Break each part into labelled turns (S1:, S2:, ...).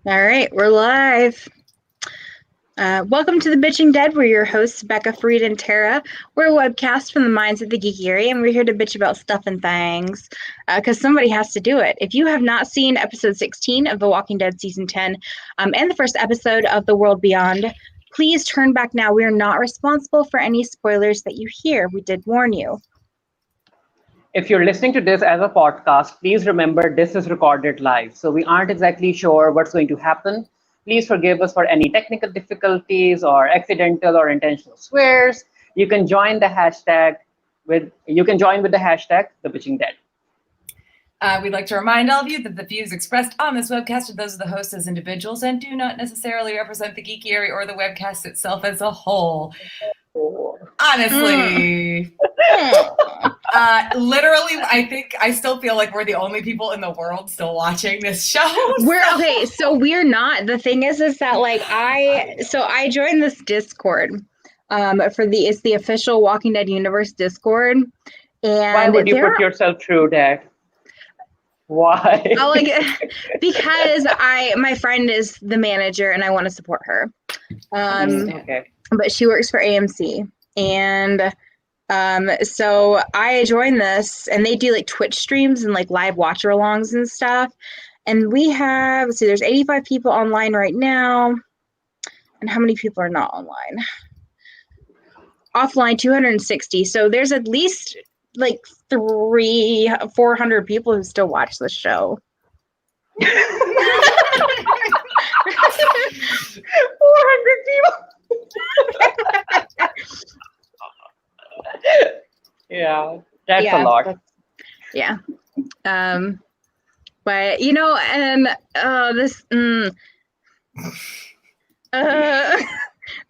S1: All right, we're live. Welcome to the Bitching Dead. We're your hosts, Becca, Fareed, and Tara. We're a webcast from the minds of the geeky area, and we're here to bitch about stuff and things because somebody has to do it. If you have not seen episode 16 of The Walking Dead season 10 and the first episode of The World Beyond, please turn back now. We are not responsible for any spoilers that you hear. We did warn you.
S2: If you're listening to this as a podcast, please remember this is recorded live. So we aren't exactly sure what's going to happen. Please forgive us for any technical difficulties or accidental or intentional swears. You can join the hashtag with the hashtag #TheBitchingDead.
S3: We'd like to remind all of you that the views expressed on this webcast are those of the hosts as individuals and do not necessarily represent the geeky area or the webcast itself as a whole. Honestly. Literally, I still feel like we're the only people in the world still watching this show.
S1: So we're not. The thing is that like I joined this Discord it's the official Walking Dead Universe Discord. And
S2: why would you put yourself through that? Why?
S1: Because my friend is the manager and I want to support her.
S2: Okay.
S1: But she works for AMC. And so I joined this, and they do like Twitch streams and like live watch-alongs and stuff. And we have, there's 85 people online right now. And how many people are not online? Offline, 260. So there's at least like 400 people who still watch the show.
S2: 400 people. Yeah, that's a lot.
S1: Yeah. But you know, and this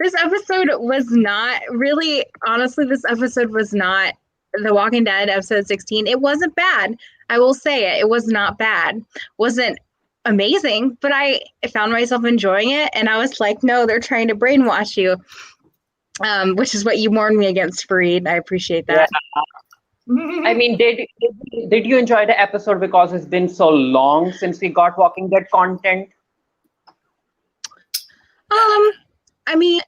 S1: episode was not really, honestly, this episode was not The Walking Dead episode 16. It wasn't bad. I will say it. It was not bad. Wasn't amazing, but I found myself enjoying it, and I was like, no, they're trying to brainwash you. Which is what you warned me against, Fareed. I appreciate that.
S2: Yeah. I mean, did you enjoy the episode because it's been so long since we got Walking Dead content?
S1: I mean,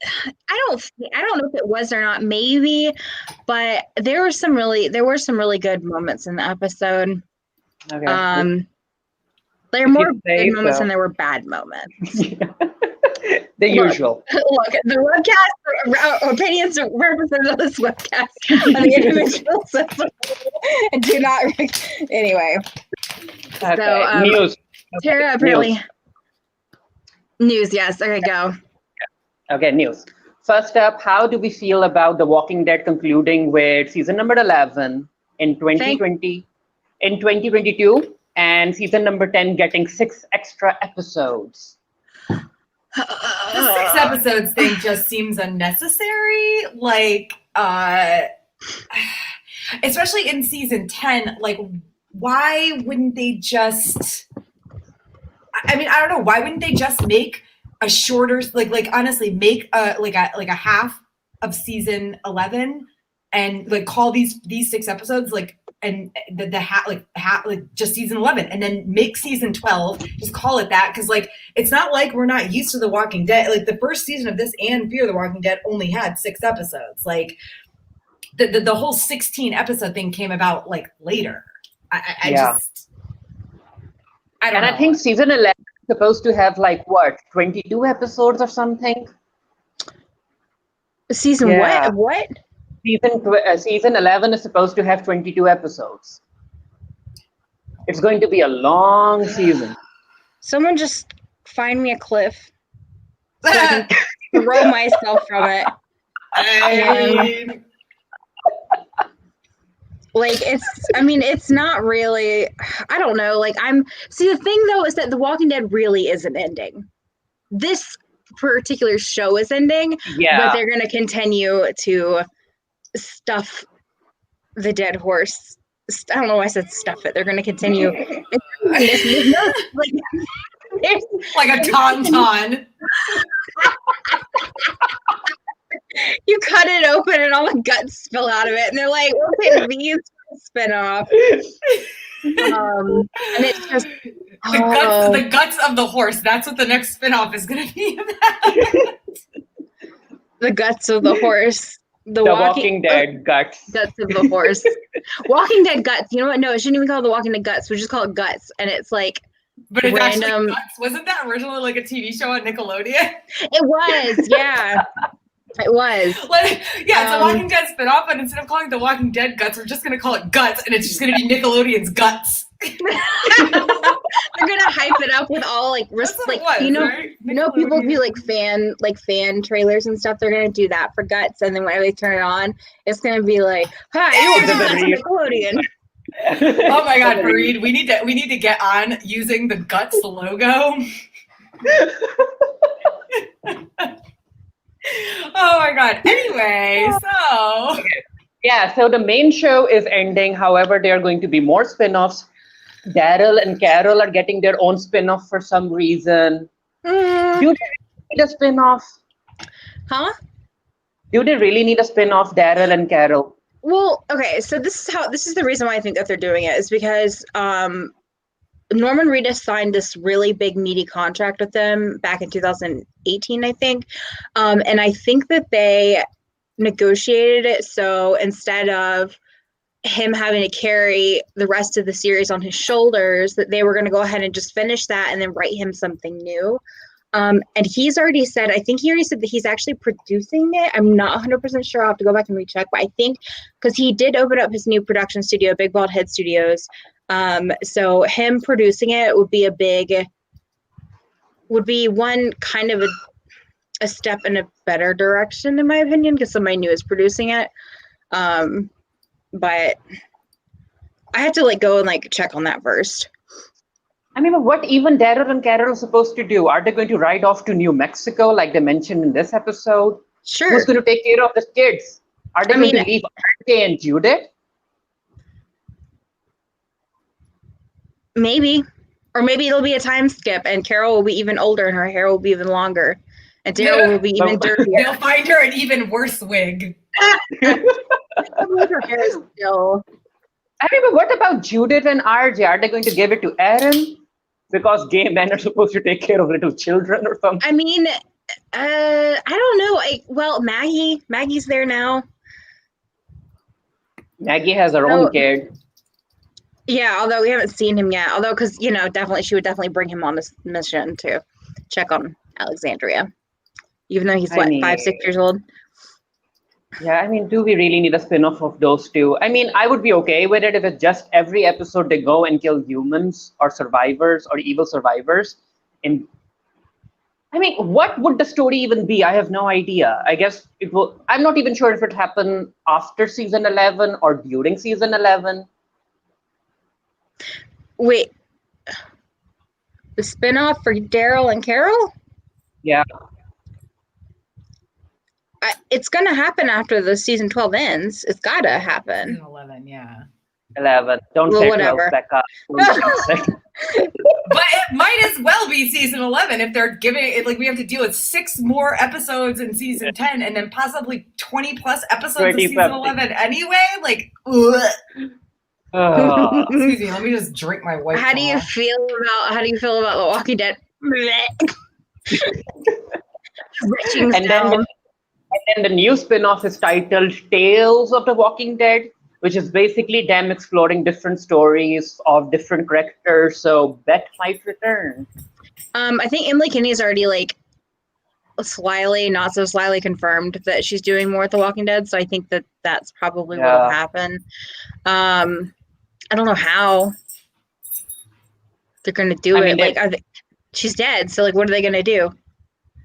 S1: I don't know if it was or not, maybe, but there were some really good moments in the episode.
S2: Okay.
S1: There were more good moments than there were bad moments.
S2: The usual.
S1: Look, the webcast opinions represent this webcast on the individuals and do not. Anyway.
S2: Okay.
S1: So,
S2: news.
S1: Tara, apparently. News, yes. Okay, go.
S2: Okay, news. First up, how do we feel about The Walking Dead concluding with season number 11 in 2020, in 2022, and season number 10 getting 6 extra episodes?
S3: The 6 episodes thing just seems unnecessary. Like, especially in season 10, like, why wouldn't they just, I mean, I don't know, why wouldn't they just make a shorter, like honestly, make a half of season 11 and like call these 6 episodes like, and just season 11, and then make season 12, just call it that, because like it's not like we're not used to The Walking Dead. Like the first season of this and Fear the Walking Dead only had 6 episodes. Like the whole 16 episode thing came about like later. I don't know.
S2: I think season 11 is supposed to have like what, 22 episodes or something.
S1: Season what?
S2: Season 11 is supposed to have 22 episodes. It's going to be a long season.
S1: Someone just find me a cliff so I can throw myself from it. Like it's not really, I don't know. Like the thing though is that The Walking Dead really isn't ending. This particular show is ending, but they're going to continue to stuff the dead horse. I don't know why I said stuff it. They're going to continue.
S3: Like a tauntaun.
S1: You cut it open and all the guts spill out of it, and they're like, "Okay, these spin off." And it's just
S3: The guts of the horse. That's what the next spinoff is going to be about.
S1: The guts of the horse.
S2: The Walking Dead guts.
S1: Guts of the horse. Walking Dead guts. You know what? No, it shouldn't even call it The Walking Dead guts. We just call it guts. And it's like
S3: but it's
S1: random.
S3: Actually guts. Wasn't that originally like a TV show on Nickelodeon?
S1: It was, yeah. It was.
S3: It's a Walking Dead spinoff, but instead of calling it The Walking Dead guts, we're just going to call it Guts, and it's just going to be Nickelodeon's Guts.
S1: They're gonna hype it up with all like
S3: right?
S1: you know people do like fan trailers and stuff. They're gonna do that for Guts, and then when they turn it on, it's gonna be like, "Hi, you're Nickelodeon."
S3: Oh my God, Fareed, we need to get on using the Guts logo. Oh my God. Anyway, so
S2: yeah, so the main show is ending. However, there are going to be more spin-offs. Daryl and Carol are getting their own spin-off for some reason. Do they need a spin-off?
S1: Huh?
S2: Do they really need a spin-off, Daryl and Carol?
S1: Well, okay, so this is the reason why I think that they're doing it is because Norman Reedus signed this really big meaty contract with them back in 2018, I think. And I think that they negotiated it so instead of him having to carry the rest of the series on his shoulders, that they were going to go ahead and just finish that and then write him something new. And he's already said, I think he already said that he's actually producing it. I'm not 100% sure. I'll have to go back and recheck, but I think because he did open up his new production studio, Big Bald Head Studios. So him producing it would be one kind of a step in a better direction, in my opinion, because somebody new is producing it. But I have to like go and like check on that first.
S2: I mean, what even Daryl and Carol are supposed to do? Are they going to ride off to New Mexico like they mentioned in this episode?
S1: Sure.
S2: Who's going to take care of the kids? Are they going to leave RJ and Judith?
S1: Maybe. Or maybe it'll be a time skip and Carol will be even older and her hair will be even longer. And Daryl will be even dirtier.
S3: They'll find her an even worse wig.
S1: Her hair is still...
S2: I mean, but what about Judith and RJ? Are they going to give it to Aaron? Because gay men are supposed to take care of little children or something?
S1: I mean, I don't know. Maggie's there now.
S2: Maggie has her own kid.
S1: Yeah, although we haven't seen him yet. Although, because, she would definitely bring him on this mission to check on Alexandria. Even though he's, 5, 6 years old?
S2: Yeah, I mean, do we really need a spin-off of those two? I mean, I would be okay with it if it's just every episode they go and kill humans or survivors or evil survivors. And I mean, what would the story even be? I have no idea. I guess it will. I'm not even sure if it happened after season 11 or during season 11.
S1: Wait, the spin-off for Daryl and Carol?
S2: Yeah.
S1: It's going to happen after the season 12 ends. It's got to happen.
S3: Season 11, yeah.
S2: 11. Don't say 12, Becca.
S3: But it might as well be season 11 if they're giving it, like we have to deal with 6 more episodes in season 10 and then possibly 20 plus episodes in season 11 anyway. Like, ugh. Excuse me, let me just drink my white.
S1: How do you feel about The Walking Dead?
S2: And then the new spin-off is titled Tales of the Walking Dead, which is basically them exploring different stories of different characters. So Beth might return.
S1: I think Emily Kinney's already not so slyly confirmed that she's doing more with The Walking Dead. So I think that's probably what will happen. I don't know how they're going to do it. She's dead. So what are they going to do?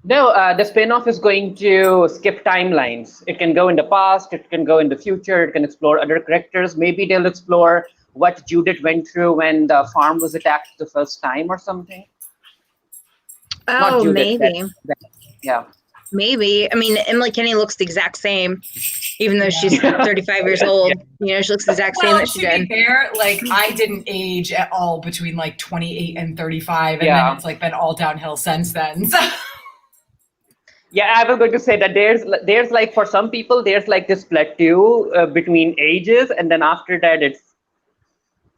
S2: No, the spin-off is going to skip timelines. It can go in the past, it can go in the future, it can explore other characters. Maybe they'll explore what Judith went through when the farm was attacked the first time or something.
S1: Oh, maybe.
S2: Yeah.
S1: Maybe. I mean, Emily Kinney looks the exact same, even though she's 35 years old. She looks the exact same that she did.
S3: To be fair, I didn't age at all between 28 and 35, and then it's been all downhill since then. So.
S2: Yeah, I was going to say that there's for some people, there's this plateau between ages. And then after that, it's,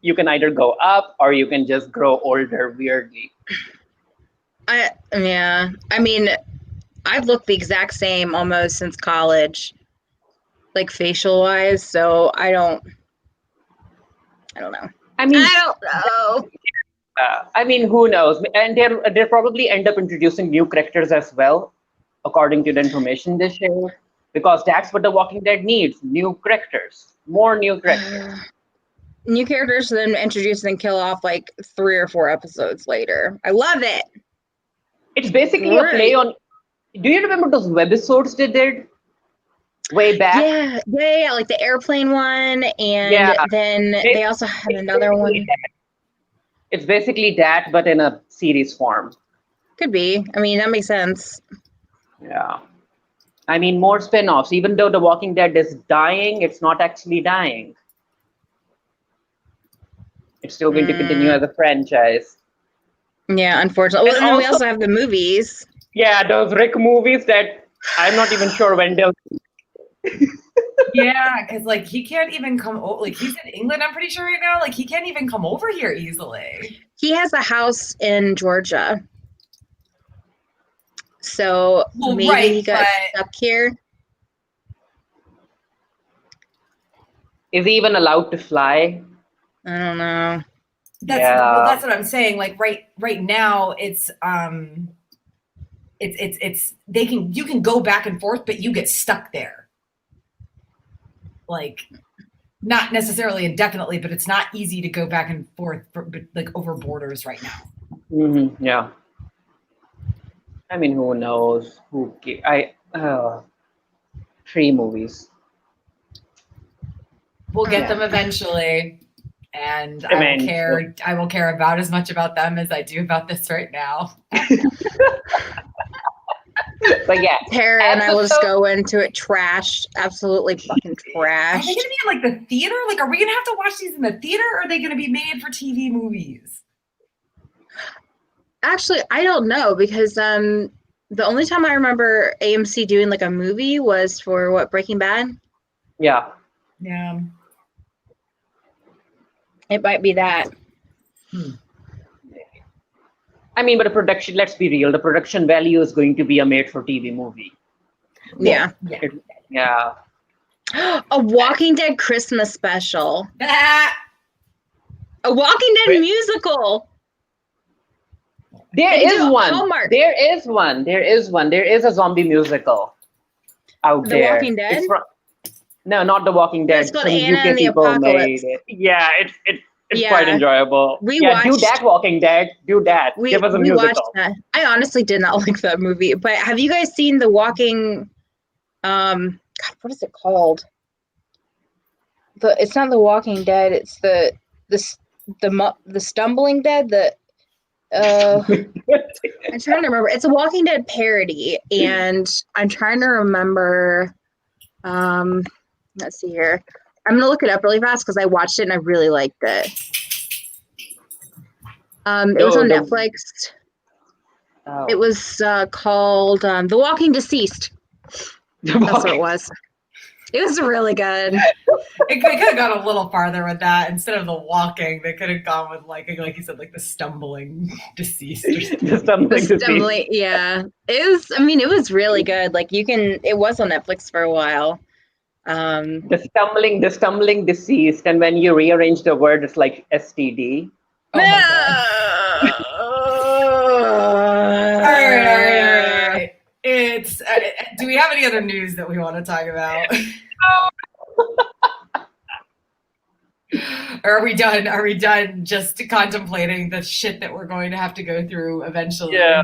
S2: you can either go up or you can just grow older weirdly.
S1: I mean, I've looked the exact same almost since college, like facial wise. So I don't know.
S2: I mean,
S1: I don't know.
S2: I mean, who knows? And they'll probably end up introducing new characters as well, according to the information they share, because that's what The Walking Dead needs: new characters, more new characters.
S1: New characters, then introduce and kill off like 3 or 4 episodes later. I love it.
S2: It's basically a play on. Do you remember those webisodes they did way back?
S1: Yeah, like the airplane one, and then they also had another one.
S2: It's basically that, but in a series form.
S1: Could be. I mean, that makes sense.
S2: Yeah. I mean, more spin-offs. Even though The Walking Dead is dying, it's not actually dying. It's still going to continue as a franchise.
S1: Yeah, unfortunately. Well, and we also have the movies.
S2: Yeah, those Rick movies that I'm not even sure when they'll.
S3: Yeah, because like he can't even come. Like he's in England, I'm pretty sure right now. Like he can't even come over here easily.
S1: He has a house in Georgia, so maybe he got stuck here.
S2: Is he even allowed to fly?
S1: I don't know.
S3: That's what I'm saying. Like right now, it's you can go back and forth, but you get stuck there. Like, not necessarily indefinitely, but it's not easy to go back and forth like over borders right now.
S2: Mm-hmm. Yeah. I mean, who knows? 3 movies.
S3: We'll get them eventually, and I will care about as much about them as I do about this right now.
S2: But yeah,
S1: Tara and I will just go into it trashed, absolutely fucking trashed.
S3: Are they going to be in like the theater? Like, are we going to have to watch these in the theater, or are they going to be made for TV movies?
S1: Actually, I don't know, because the only time I remember AMC doing like a movie was for Breaking Bad?
S2: Yeah.
S3: Yeah.
S1: It might be that.
S2: I mean, but the production, let's be real, the production value is going to be a made-for-TV movie.
S1: Yeah.
S2: Yeah.
S1: A Walking Dead Christmas special.
S3: A
S1: Walking Dead musical.
S2: There is one. There is a zombie musical out there.
S1: The Walking Dead?
S2: No, not The Walking Dead.
S1: It's called Anna and the Apocalypse.
S2: Yeah, it's quite enjoyable.
S1: Do
S2: that, Walking Dead. Do that. Give us a musical.
S1: Watched that. I honestly did not like that movie. But have you guys seen The Walking? God, what is it called? It's not The Walking Dead. It's the Stumbling Dead. I'm trying to remember. It's a Walking Dead parody, and I'm trying to remember. Let's see here. I'm going to look it up really fast because I watched it and I really liked it. It was on Netflix. It was called The Walking Deceased. That's what it was. It was really good.
S3: It could have gone a little farther with that. Instead of the walking, they could have gone with like you said, like the stumbling deceased.
S2: The stumbling,
S1: yeah. It was really good. Like it was on Netflix for a while.
S2: The stumbling deceased, and when you rearrange the word, it's like STD.
S3: Oh my God. All right. It's. Do we have any other news that we want to talk about? Or are we done? Are we done just contemplating the shit that we're going to have to go through eventually?
S2: Yeah.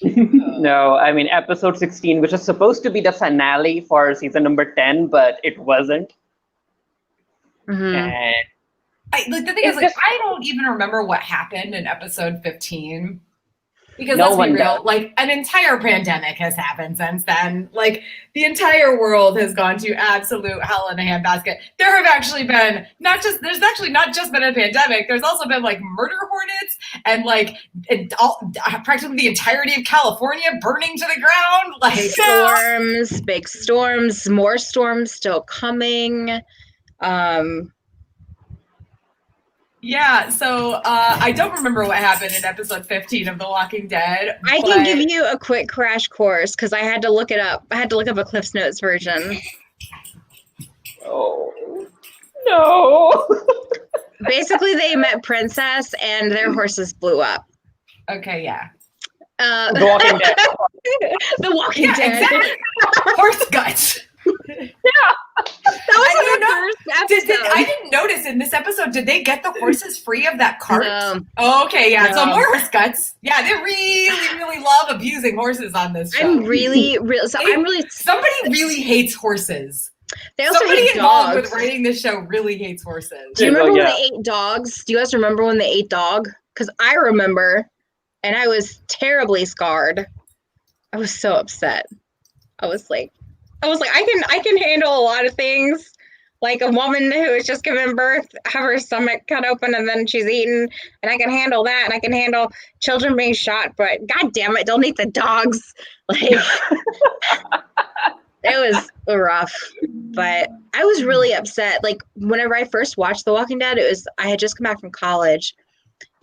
S2: No, I mean, episode 16, which is supposed to be the finale for season number 10, but it wasn't.
S1: Mm-hmm.
S2: And
S3: the thing is, I don't even remember what happened in episode 15. Because let's be real, like an entire pandemic has happened since then. Like the entire world has gone to absolute hell in a handbasket. There have actually been there's actually not just been a pandemic. There's also been like murder hornets and like practically the entirety of California burning to the ground. Like
S1: storms, big storms, more storms still coming.
S3: Yeah, so I don't remember what happened in episode 15 of The Walking Dead.
S1: I can give you a quick crash course because I had to look it up. I had to look up a Cliff's Notes version.
S2: Oh, no.
S1: Basically, they met Princess and their horses blew up.
S3: Okay, yeah.
S2: The Walking Dead.
S1: The Walking Dead.
S3: Exactly. Horse guts.
S1: That was
S3: I didn't notice in this episode, did they get the horses free of that cart?
S1: No.
S3: Oh, okay, yeah.
S1: No.
S3: So more horse guts. Yeah, they really love abusing horses on this show.
S1: Somebody really
S3: hates horses.
S1: They also
S3: Somebody
S1: hate
S3: involved
S1: dogs.
S3: with writing this show really hates horses.
S1: Do you remember when they ate dogs? Do you guys remember when they ate dog? Because I remember, and I was terribly scarred. I was so upset. I was like, I can handle a lot of things. Like a woman who has just given birth, have her stomach cut open and then she's eaten, and I can handle that, and I can handle children being shot, but god damn it, don't eat the dogs. Like it was rough. But I was really upset. Like whenever I first watched The Walking Dead, I had just come back from college.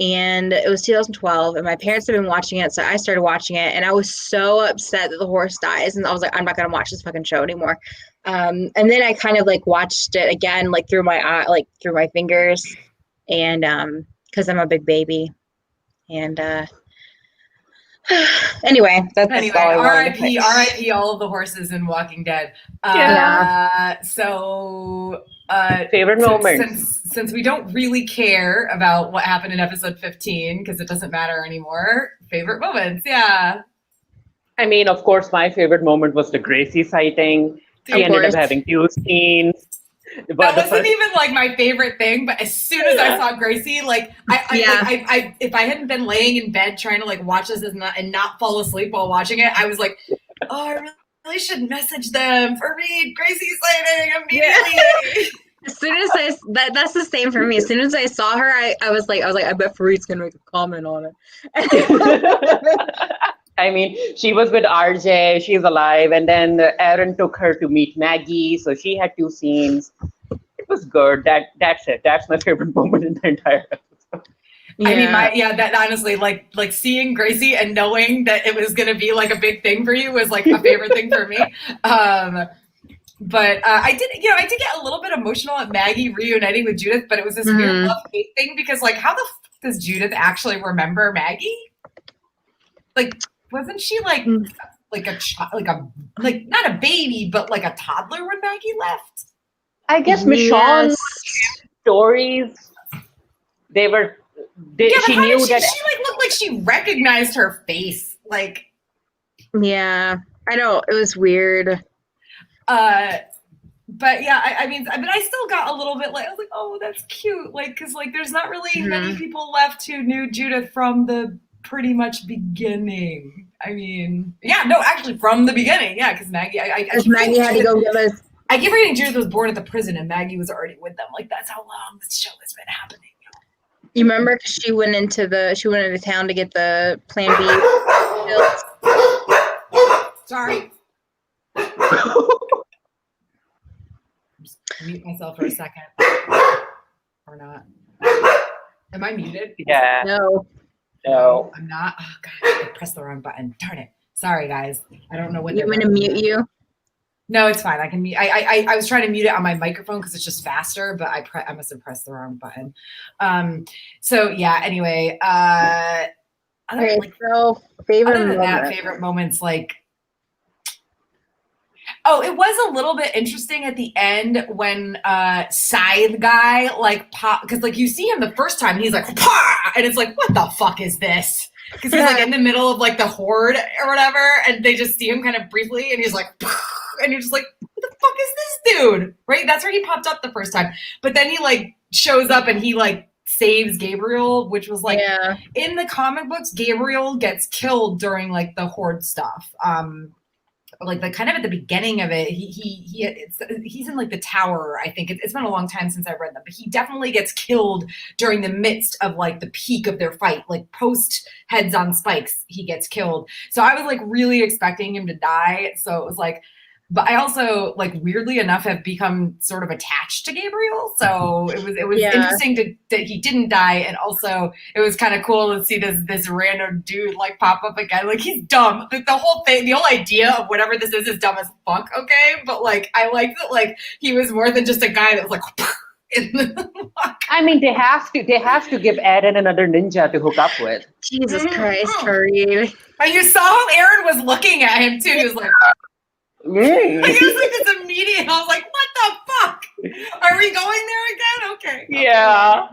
S1: And it was 2012, and my parents had been watching it, so I started watching it, and I was so upset that the horse dies, and I was like, I'm not gonna watch this fucking show anymore. And then I kind of like watched it again, like through my eye, like through my fingers, and because I'm a big baby, and anyway, that's all I wanted to say.
S3: R.I.P. all of the horses in Walking Dead. So.
S2: Favorite moment.
S3: Since we don't really care about what happened in episode 15 because it doesn't matter anymore. Favorite moments, yeah.
S2: I mean, of course, my favorite moment was the Gracie sighting. She ended up having 2 scenes.
S3: But that wasn't even like my favorite thing. But as soon as I saw Gracie, like I if I hadn't been laying in bed trying to like watch this and not fall asleep while watching it, I was like, oh, I really should message them for me. Gracie sighting immediately.
S1: Yeah. As soon as that's the same for me. As soon as I saw her, I was like, I bet Farid's gonna make a comment on it.
S2: I mean, she was with RJ, she's alive, and then Aaron took her to meet Maggie, so she had 2 scenes. It was good. That's it. That's my favorite moment in the entire episode.
S3: Yeah. I mean, that honestly, like seeing Gracie and knowing that it was gonna be like a big thing for you was like a favorite thing for me. But I did get a little bit emotional at Maggie reuniting with Judith, but it was this weird love-hate thing because, like, how the fuck does Judith actually remember Maggie? Like, wasn't she like a child, like not a baby, but like a toddler when Maggie left?
S2: I guess Michonne's stories. She knew that
S3: she like looked like she recognized her face. Like,
S1: yeah, I know it was weird.
S3: But yeah, I mean, I still got a little bit like, I was like, oh, that's cute. Like, cause like, there's not really many people left who knew Judith from the pretty much beginning. I mean, yeah, no, actually from the beginning. Yeah. Cause Maggie,
S1: Maggie had to go give us.
S3: I keep reading Judith was born at the prison and Maggie was already with them. Like, that's how long this show has been happening.
S1: You remember? Cause she went into town to get the Plan B pills.
S3: Sorry. Just mute myself for a second. Or not. Am I muted?
S2: Yeah.
S1: No,
S3: I'm not. Oh god, I pressed the wrong button. Darn it. Sorry guys. I don't know what
S1: you want to mute you?
S3: No, it's fine. I can mute. I was trying to mute it on my microphone because it's just faster, but I must have pressed the wrong button. So yeah, anyway.
S1: Okay, so
S3: favorite moments, like, oh, it was a little bit interesting at the end when Scythe guy like pop, because like you see him the first time and he's like Pah! And it's like, what the fuck is this? Because he's like in the middle of like the horde or whatever, and they just see him kind of briefly, and he's like, Pah! And you're just like, what the fuck is this dude? Right? That's where he popped up the first time, but then he like shows up and he like saves Gabriel, which was like in the comic books, Gabriel gets killed during like the horde stuff. Like the kind of at the beginning of it, he's in like the tower. I think it's been a long time since I've read them, but he definitely gets killed during the midst of like the peak of their fight, like post heads on spikes, he gets killed. So I was like really expecting him to die. So it was like, But I also, like, weirdly enough, have become sort of attached to Gabriel. So it was interesting that he didn't die, and also it was kind of cool to see this random dude like pop up again. Like, he's dumb. The whole thing, the whole idea of whatever this is dumb as fuck. Okay, but like I like that. Like, he was more than just a guy that was like.
S2: I mean, they have to give Aaron another ninja to hook up with.
S1: Jesus Christ, Fareed.
S3: And you saw how Aaron was looking at him too. He was like, like, it was like this immediate. I was like, what the fuck? Are we going there again? Okay.
S2: Yeah.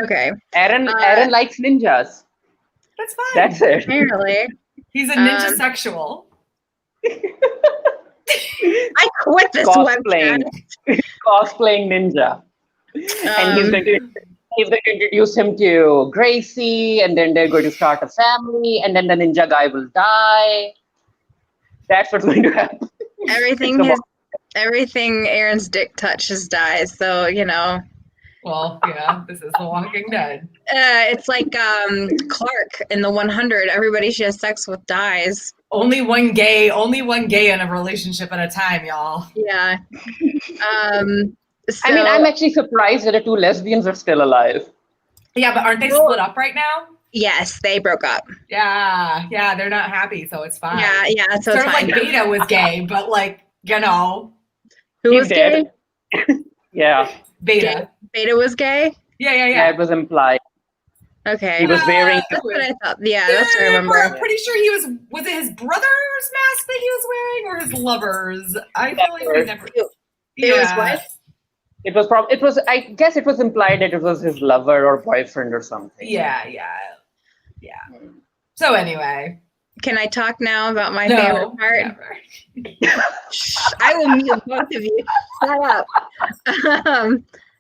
S1: Okay.
S2: Aaron likes ninjas.
S3: That's fine.
S2: That's it.
S1: Apparently.
S3: He's a ninja sexual.
S1: I quit this website.
S2: Cosplaying ninja. And he's going to introduce him to Gracie, and then they're going to start a family, and then the ninja guy will die. That's what's going to happen.
S1: Everything Aaron's dick touches dies, so you know.
S3: Well, yeah, this is The Walking Dead.
S1: It's like Clark in the 100. Everybody she has sex with dies.
S3: Only one gay in a relationship at a time, y'all.
S1: Yeah.
S2: I mean, I'm actually surprised that the two lesbians are still alive.
S3: Yeah, but aren't they split up right now?
S1: Yes, they broke up.
S3: Yeah, they're not happy, so it's fine.
S1: Yeah, so
S3: sort
S1: it's
S3: of
S1: fine.
S3: like Beta was gay, but like, you know.
S1: Who was gay?
S2: Yeah.
S3: Beta.
S1: Beta was gay?
S3: Yeah.
S2: It was implied.
S1: Okay.
S2: He was wearing...
S1: That's what I thought. Yeah, that's what I remember.
S3: I'm pretty sure was it his brother's mask that he was wearing or his lover's? I feel like he never...
S1: It was what?
S2: I guess it was implied that it was his lover or boyfriend or something.
S3: Yeah. So anyway.
S1: Can I talk now about my favorite part?
S3: Never.
S1: I will mute both of you. Shut up.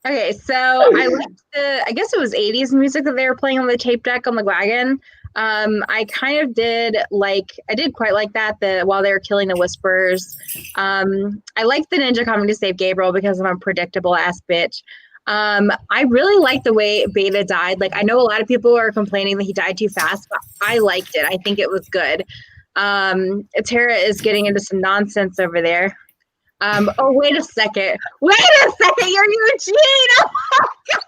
S1: Okay, so I liked I guess it was 80s music that they were playing on the tape deck on the wagon. I kind of I did quite like that while they were killing the Whisperers. I liked the ninja coming to save Gabriel because I'm a predictable ass bitch. I really liked the way Beta died. Like, I know a lot of people are complaining that he died too fast, but I liked it. I think it was good. Tara is getting into some nonsense over there. Oh, wait a second. You're Eugene. Oh, my God.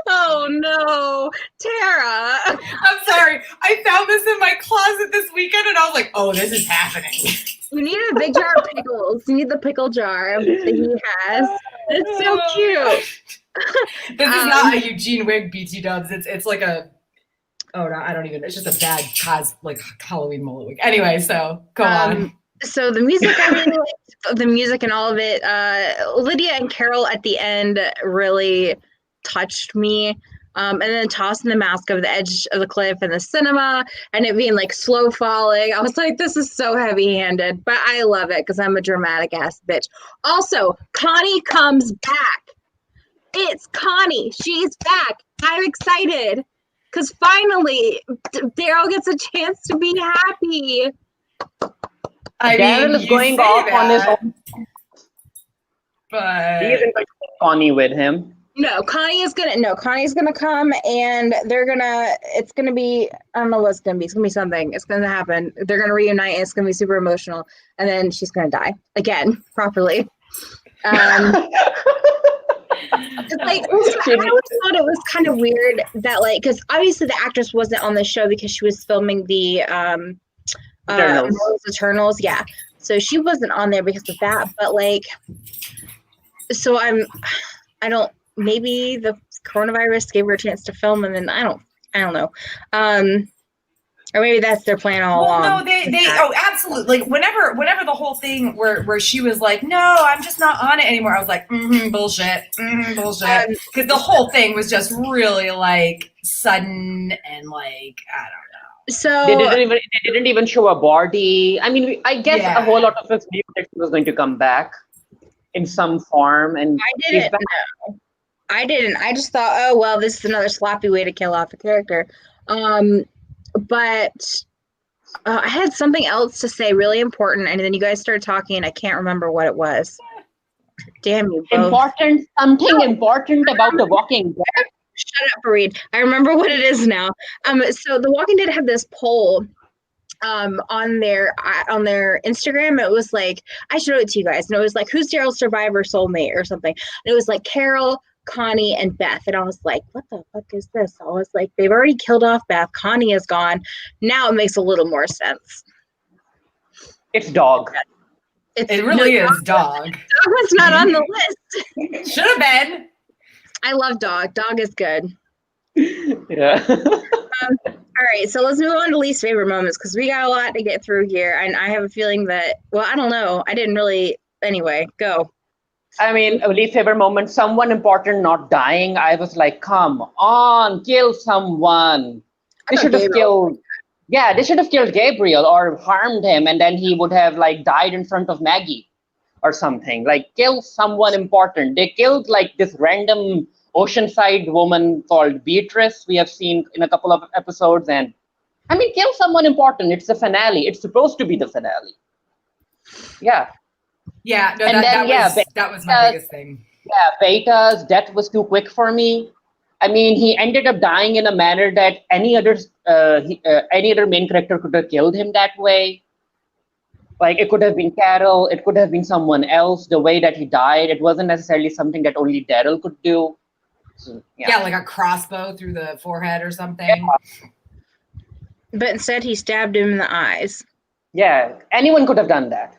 S1: Oh, no. Tara.
S3: I'm sorry. I found this in my closet this weekend, and I was like, oh, this is happening.
S1: You need a big jar of pickles. You need the pickle jar that he has. It's so cute.
S3: This is not a Eugene wig, BT dubs. It's like a... Oh, no, I don't even... It's just a bad Halloween mullet wig. Anyway, so go on.
S1: So the music, I really liked the music and all of it. Lydia and Carol at the end really touched me. And then tossing the mask over the edge of the cliff in the cinema and it being like slow falling. I was like, this is so heavy-handed, but I love it because I'm a dramatic ass bitch. Also, Connie comes back. It's Connie. She's back. I'm excited because finally Daryl gets a chance to be happy.
S2: Daryl is going off on his own.
S3: But
S2: he isn't going to take Connie with him.
S1: No, Connie's gonna come and it's gonna be, I don't know what it's gonna be. It's gonna be something. It's gonna happen. They're gonna reunite and it's gonna be super emotional. And then she's gonna die again, properly. It's like, I always thought it was kind of weird that because obviously the actress wasn't on the show because she was filming the Eternals. Yeah. So she wasn't on there because of that. But so I don't, maybe the coronavirus gave her a chance to film and then I don't know. Or maybe that's their plan all along.
S3: No, they absolutely. Like whenever the whole thing where she was like, no, I'm just not on it anymore. I was like, bullshit. Because the whole thing was just really sudden and I don't know.
S1: So
S2: they didn't even show a body. I mean, I guess a whole lot of us knew that she was going to come back in some form, and
S1: I didn't. I just thought, oh well, this is another sloppy way to kill off a character. But I had something else to say, really important, and then you guys started talking, and I can't remember what it was. Damn you both.
S2: Important about The Walking Dead.
S1: Shut up, Fareed. I remember what it is now. So The Walking Dead had this poll on their Instagram. It was like, I showed it to you guys, and it was like, who's Daryl's survivor soulmate or something. And it was like Carol, Connie, and Beth. And I was like, what the fuck is this? I was like, they've already killed off Beth. Connie is gone. Now it makes a little more sense.
S2: It's Dog.
S3: It really is Dog.
S1: Dog was not on the list.
S3: Should have been.
S1: I love Dog. Dog is good.
S2: Yeah.
S1: All right, so let's move on to least favorite moments, because we got a lot to get through here, and I have a feeling that, well, I don't know. I didn't really. Anyway, go.
S2: I mean, least favorite moment, someone important not dying. I was like, come on, kill someone. They should have killed. Yeah, they should have killed Gabriel or harmed him, and then he would have like died in front of Maggie or something. Like, kill someone important. They killed like this random Oceanside woman called Beatrice we have seen in a couple of episodes. And I mean, kill someone important. It's the finale. It's supposed to be the finale. Yeah.
S3: Yeah, no,
S2: And
S3: that was my biggest thing.
S2: Yeah, Beta's death was too quick for me. I mean, he ended up dying in a manner that any other main character could have killed him that way. Like, it could have been Carol, it could have been someone else. The way that he died, it wasn't necessarily something that only Daryl could do. So,
S3: yeah, like a crossbow through the forehead or something.
S2: Yeah.
S1: But instead, he stabbed him in the eyes.
S2: Yeah, anyone could have done that.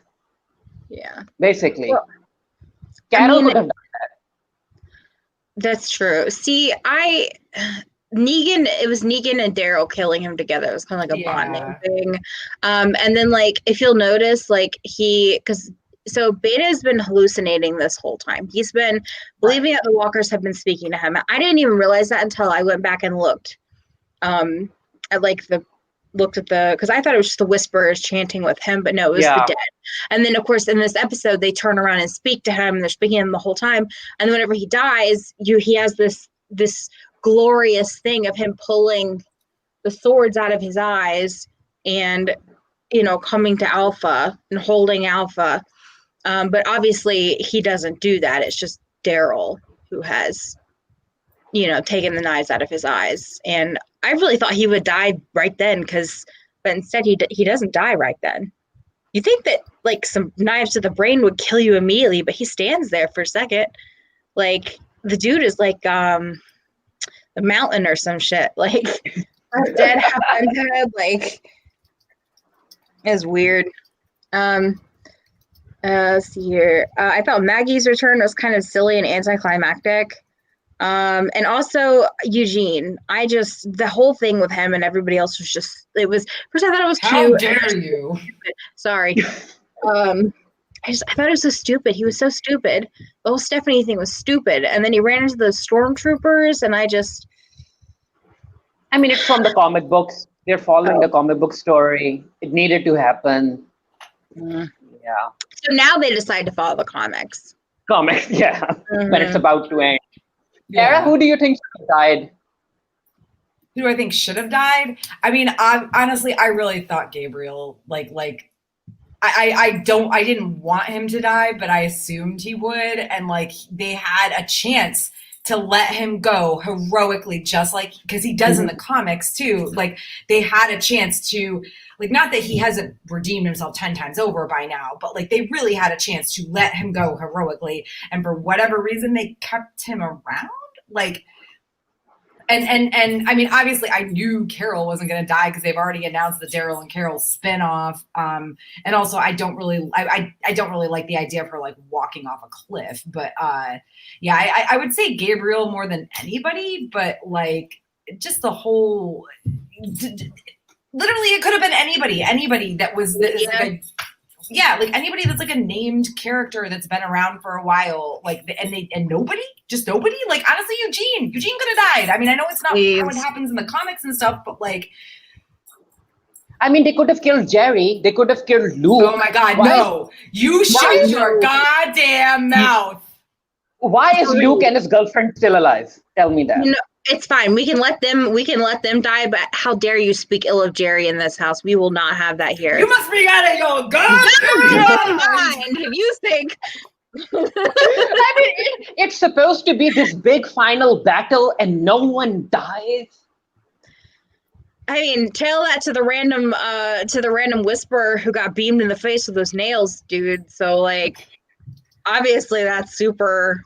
S1: Yeah.
S2: Basically.
S1: Well,
S2: Carol could have done that.
S1: That's true. See, it was Negan and Daryl killing him together. It was kind of like a bonding thing. And then, like, if you'll notice, like, so Beta has been hallucinating this whole time. He's been believing that the walkers have been speaking to him. I didn't even realize that until I went back and looked because I thought it was just the whisperers chanting with him, but no, it was the dead. And then, of course, in this episode, they turn around and speak to him. They're speaking to him the whole time. And then whenever he dies, he has this glorious thing of him pulling the swords out of his eyes and, coming to Alpha and holding Alpha. But obviously he doesn't do that. It's just Daryl who has, taken the knives out of his eyes. And I really thought he would die right then, but instead he doesn't die right then. You think that like some knives to the brain would kill you immediately, but he stands there for a second. Like, the dude is like the mountain or some shit. Like, half dead, half undead. Like, it's weird. Let's see here. I thought Maggie's return was kind of silly and anticlimactic. And also Eugene. The whole thing with him and everybody else was just, first I thought it was cute.
S3: How dare you?
S1: Sorry. I thought it was so stupid. He was so stupid. The whole Stephanie thing was stupid. And then he ran into the stormtroopers, and
S2: I mean, it's from the comic books. They're following the comic book story. It needed to happen. Yeah.
S1: So now they decide to follow the comics.
S2: Yeah. But it's about to end.
S3: Yeah.
S2: Sarah, who do you think should have died?
S3: Who do I think should have died? I mean, honestly, I really thought Gabriel, I didn't want him to die, but I assumed he would. And like, they had a chance to let him go heroically, just like, because he does in the comics too. Like, they had a chance to, like, not that he hasn't redeemed himself 10 times over by now, but like, they really had a chance to let him go heroically. And for whatever reason, they kept him around. Like, and I mean, obviously I knew Carol wasn't going to die because they've already announced the Daryl and Carol spinoff. And also I don't really like the idea of her like walking off a cliff, but yeah, I would say Gabriel more than anybody, but like, just the whole, literally it could have been anybody that was like anybody that's like a named character that's been around for a while, like, and nobody, like, honestly, Eugene could have died. I mean, I know it's not how it happens in the comics and stuff, but like,
S2: I mean, they could have killed Jerry. They could have killed Luke.
S3: Oh my God, no! You shut your goddamn mouth.
S2: Why is Luke and his girlfriend still alive? Tell me that.
S1: No, it's fine. We can let them die, but how dare you speak ill of Jerry in this house? We will not have that here.
S3: You must be out of your goddamn
S1: mind if you think.
S2: I mean, it's supposed to be this big final battle and no one dies.
S1: I mean, tell that to the random whisperer who got beamed in the face with those nails, dude. So like, obviously that's super,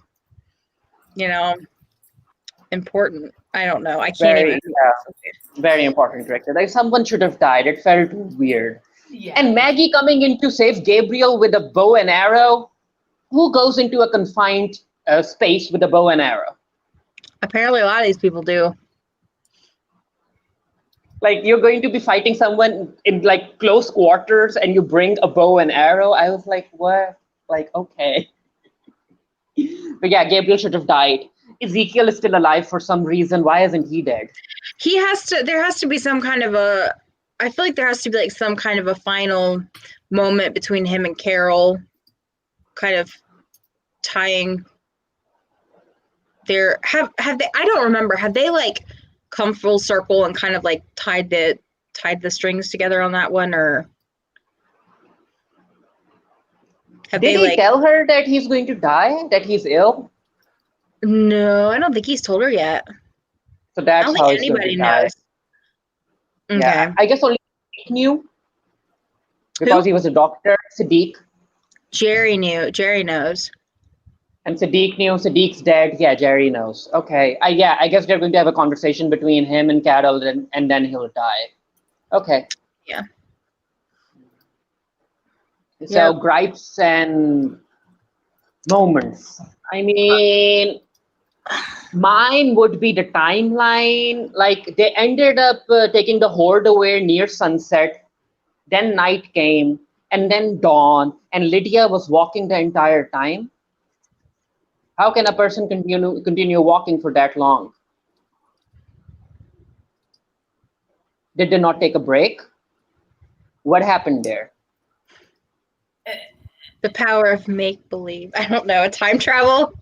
S1: important. I don't know. I can't even.
S2: Very important character. Like someone should have died. It felt weird.
S3: Yeah.
S2: And Maggie coming in to save Gabriel with a bow and arrow. Who goes into a confined space with a bow and arrow?
S1: Apparently, a lot of these people do.
S2: Like you're going to be fighting someone in like close quarters, and you bring a bow and arrow. I was like, what? Like, okay. But yeah, Gabriel should have died. Ezekiel is still alive for some reason. Why isn't he dead?
S1: There has to be some kind of a, I feel like there has to be like some kind of a final moment between him and Carol, kind of tying their, have they, I don't remember, have they like come full circle and kind of like tied the strings together on that one, or
S2: Did he tell her that he's going to die, that he's ill?
S1: No, I don't think he's told her yet.
S2: So that's
S1: I don't
S2: how
S1: think
S2: it's going
S1: anybody
S2: to die.
S1: knows. Okay.
S2: Yeah, I guess only Sadiq knew because he was a doctor. Sadiq.
S1: Jerry knows.
S2: And Sadiq knew. Sadiq's dead. Yeah, Jerry knows. Okay. I guess they're going to have a conversation between him and Carol, and then he'll die. Okay.
S1: Yeah.
S2: So gripes and moments. I mean, mine would be the timeline. Like they ended up taking the horde away near sunset. Then night came, and then dawn, and Lydia was walking the entire time. How can a person continue walking for that long? Did they not take a break? What happened there?
S1: The power of make-believe. I don't know. Time travel?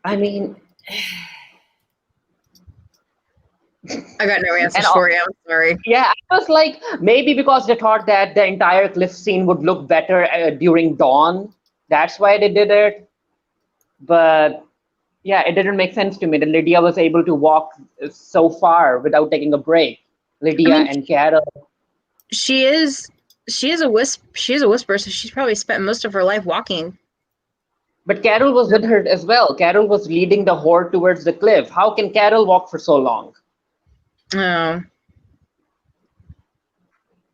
S2: I mean,
S1: I got no answers for you. I'm sorry.
S2: Yeah, I was like, maybe because they thought that the entire cliff scene would look better during dawn. That's why they did it. But yeah, it didn't make sense to me that Lydia was able to walk so far without taking a break. Lydia and Carol.
S1: She is a whisperer, so she's probably spent most of her life walking.
S2: But Carol was with her as well. Carol was leading the horde towards the cliff. How can Carol walk for so long?
S1: Oh.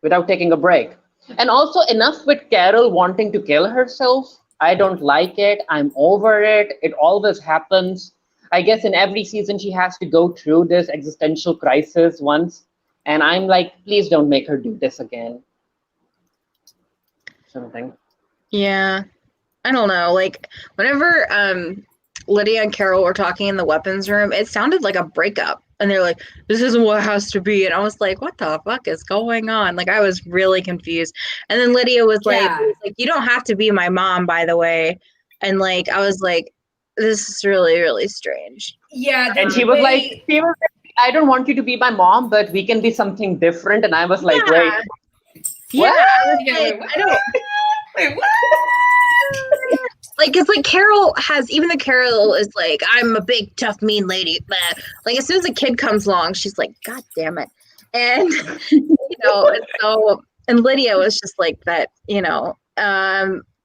S2: Without taking a break. And also enough with Carol wanting to kill herself. I don't like it. I'm over it. It always happens. I guess in every season she has to go through this existential crisis once. And I'm like, please don't make her do this again. Something.
S1: Yeah. I don't know. Like, whenever Lydia and Carol were talking in the weapons room, it sounded like a breakup. And they're like, this isn't what it has to be. And I was like, what the fuck is going on? Like, I was really confused. And then Lydia was like, you don't have to be my mom, by the way. And like, I was like, this is really, really strange.
S3: Yeah.
S2: And she was like, I don't want you to be my mom, but we can be something different. And I was like, wait.
S1: Yeah.
S3: I don't. Wait, what?
S1: Like, it's like Carol has, even though Carol is like, I'm a big, tough, mean lady. But like, as soon as a kid comes along, she's like, God damn it. And, and Lydia was just like that,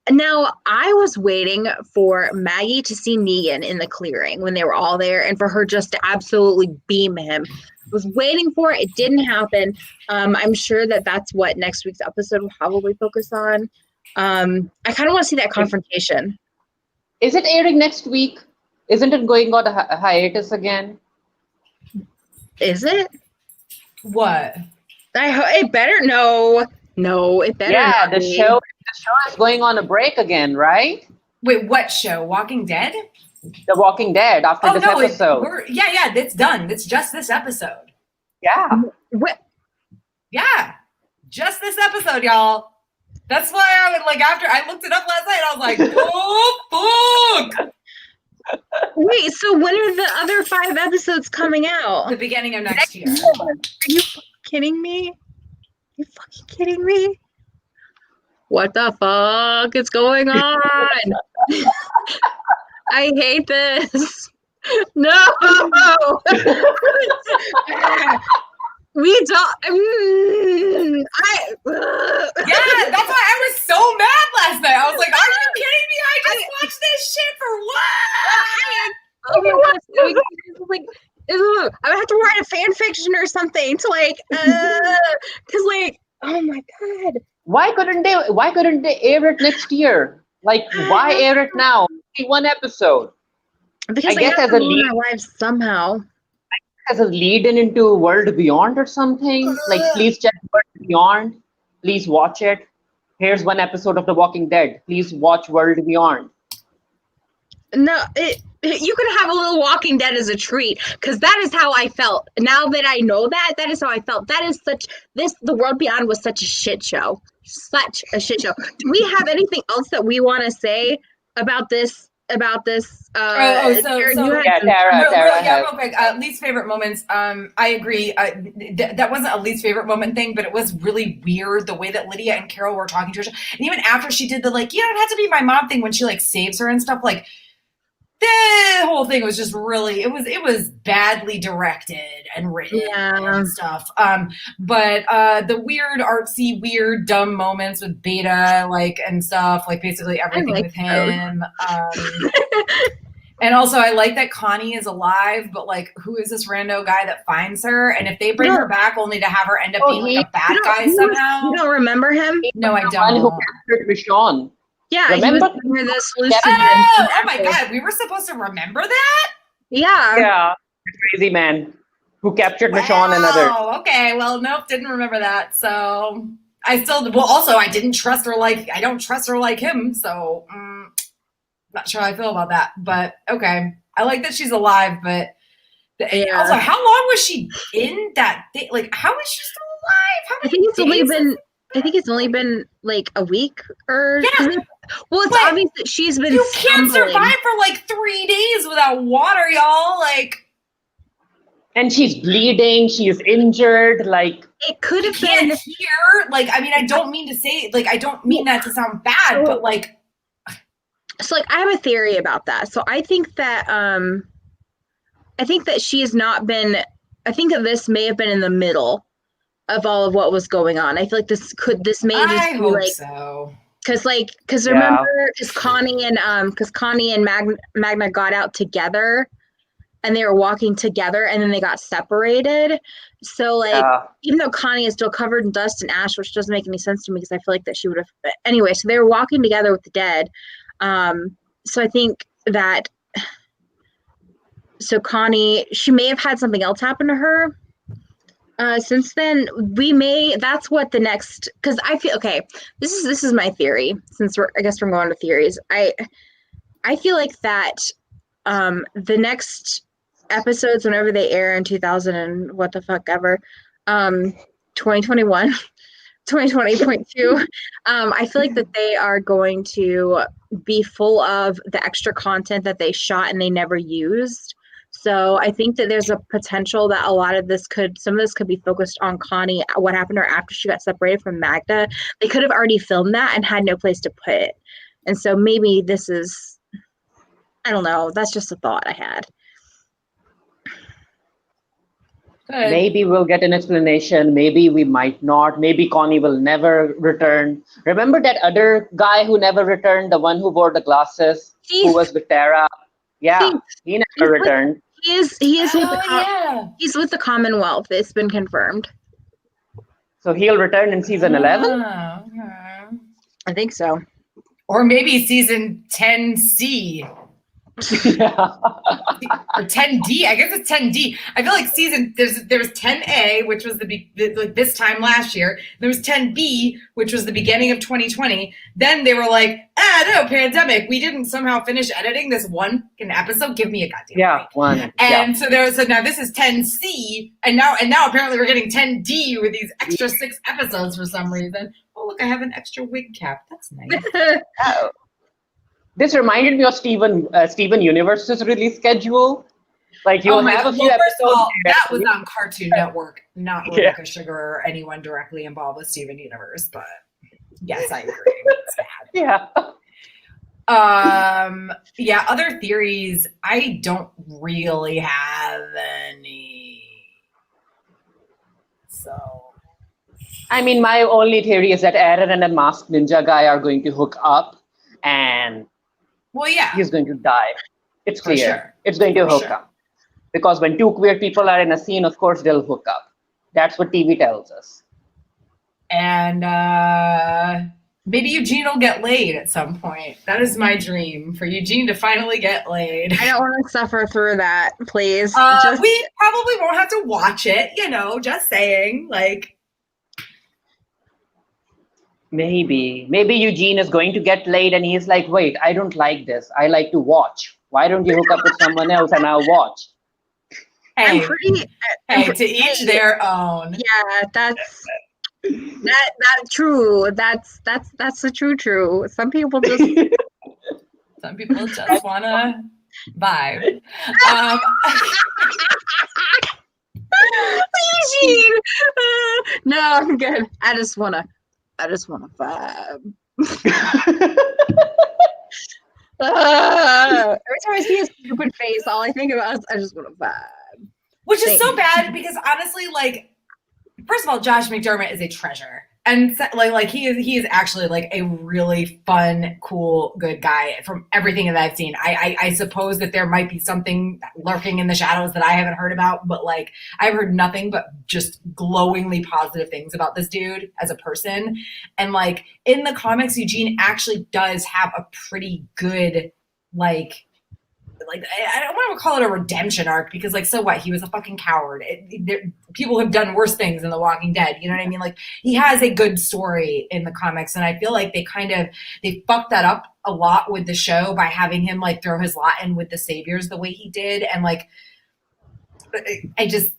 S1: now I was waiting for Maggie to see Negan in the clearing when they were all there and for her just to absolutely beam him. I was waiting for it. It didn't happen. I'm sure that's what next week's episode will probably focus on. I kind of want to see that confrontation.
S2: Is it airing next week? Isn't it going on a hiatus again?
S1: Is it?
S3: What?
S1: It better no. It better.
S2: Yeah, the show is going on a break again, right?
S3: Wait, what show? Walking Dead?
S2: The Walking Dead after this episode.
S3: Yeah, it's done. It's just this episode.
S2: Yeah.
S1: What?
S3: Yeah, just this episode, y'all. That's why I would like after I looked it up last night. I was like, oh fuck!
S1: Wait, so when are the other 5 episodes coming out?
S3: The beginning of next year.
S1: Are you kidding me? You fucking kidding me? What the fuck is going on? I hate this. No! I would have to write a fan fiction or something to like, because like, oh my god.
S2: Why couldn't they air it next year? Like, why air it now? Only one episode.
S1: Because
S2: I guess
S1: have
S2: as a
S1: to ruin
S2: lead,
S1: our lives somehow.
S2: as a lead in into World Beyond or something. Like, please check World Beyond. Please watch it. Here's one episode of The Walking Dead. Please watch World Beyond.
S1: No, you could have a little Walking Dead as a treat, because that is how I felt. Now that I know that, that is how I felt. That is The World Beyond was such a shit show. Such a shit show. Do we have anything else that we want to say about this? Tara,
S2: Tara
S3: real quick. Least favorite moments. I agree. That wasn't a least favorite moment thing, but it was really weird the way that Lydia and Carol were talking to each other. And even after she did the like, it had to be my mom thing when she like saves her and stuff, like the whole thing was just really, it was badly directed and written and stuff. But the weird, artsy, weird, dumb moments with Beta, like, and stuff, like basically everything with him. And also I like that Connie is alive, but like, who is this rando guy that finds her? And if they bring her back only to have her end up being like a bad guy somehow.
S1: You don't remember him?
S3: No, I don't.
S2: The one who captured Michonne.
S1: Yeah,
S2: remember?
S1: The solution.
S3: Oh my god, we were supposed to remember that?
S1: Yeah.
S2: Yeah, the crazy man who captured Michonne and others.
S3: Oh, okay. Well, nope, didn't remember that. So I didn't trust her I don't trust her like him. So not sure how I feel about that. But okay, I like that she's alive. But also, how long was she in that thing? Like, how is she still alive? How many
S1: I think it's only been like a week or well, it's obvious that she's been
S3: can't survive for like 3 days without water, y'all. Like,
S2: and she's bleeding, she's injured, like
S1: it could have
S3: been here. Like, I mean, I don't mean to say, like, I don't mean that to sound bad, but like,
S1: so like I have a theory about that. So I think that she has not been, I think that this may have been in the middle of all of what was going on. I feel like this may just be like
S3: so.
S1: Because remember, because Connie and Magna got out together, and they were walking together, and then they got separated. So even though Connie is still covered in dust and ash, which doesn't make any sense to me, because I feel like that she would have anyway. So they were walking together with the dead. So I think that Connie, she may have had something else happen to her. Since then, that's what the next, because I feel, okay, this is my theory, since we're going to theories. I feel like that the next episodes, whenever they air in 2000 and what the fuck ever, 2021, 2020.2, I feel like that they are going to be full of the extra content that they shot and they never used. So I think that there's a potential that some of this could be focused on Connie, what happened to her after she got separated from Magda. They could have already filmed that and had no place to put it. And so maybe this is, I don't know, that's just a thought I had.
S2: Good. Maybe we'll get an explanation. Maybe we might not. Maybe Connie will never return. Remember that other guy who never returned, the one who wore the glasses, who was with Tara? Yeah, he never returned.
S1: He is he's with the Commonwealth. It's been confirmed.
S2: So he'll return in season 11?
S1: Okay. I think so.
S3: Or maybe season 10C. Or 10D. I guess it's 10D. I feel like there was 10A, which was like this time last year. There was 10B, which was the beginning of 2020. Then they were like, no, pandemic. We didn't somehow finish editing this one episode. Give me a goddamn break.
S2: One.
S3: And so now this is 10C, and now apparently we're getting 10D with these extra 6 episodes for some reason. Oh, look, I have an extra wig cap. That's nice.
S2: Oh. This reminded me of Steven Universe's release schedule. Like you'll have a few episodes.
S3: That was on Cartoon Network, not Rebecca Sugar or anyone directly involved with Steven Universe. But yes, I agree. It's bad. Other theories. I don't really have any. So.
S2: I mean, my only theory is that Aaron and a masked ninja guy are going to hook up, and
S3: well, yeah,
S2: he's going to die. It's clear.
S3: Sure.
S2: It's going to hook up. Because when two queer people are in a scene, of course, they'll hook up. That's what TV tells us.
S3: And maybe Eugene will get laid at some point. That is my dream, for Eugene to finally get laid.
S1: I don't want to suffer through that, please.
S3: We probably won't have to watch it, just saying. Like,
S2: maybe Eugene is going to get laid and he's like, wait, I don't like this. I like to watch. Why don't you hook up with someone else and I'll watch?
S3: Hey, to each their own.
S1: Yeah, that's true. That's the true. Some people just
S3: wanna vibe.
S1: Eugene. No, I'm good. I just wanna vibe. Every time I see his stupid face, all I think about is I just want to vibe.
S3: Which is so bad because honestly, like, first of all, Josh McDermott is a treasure, and like he is actually like a really fun, cool, good guy from everything that I've seen. I suppose that there might be something lurking in the shadows that I haven't heard about, but like I've heard nothing but just glowingly positive things about this dude as a person. And like in the comics, Eugene actually does have a pretty good like I don't want to call it a redemption arc because like, so what? He was a fucking coward. People have done worse things in The Walking Dead. You know what I mean? Like he has a good story in the comics. And I feel like they fucked that up a lot with the show by having him like throw his lot in with the saviors the way he did. And like, I just,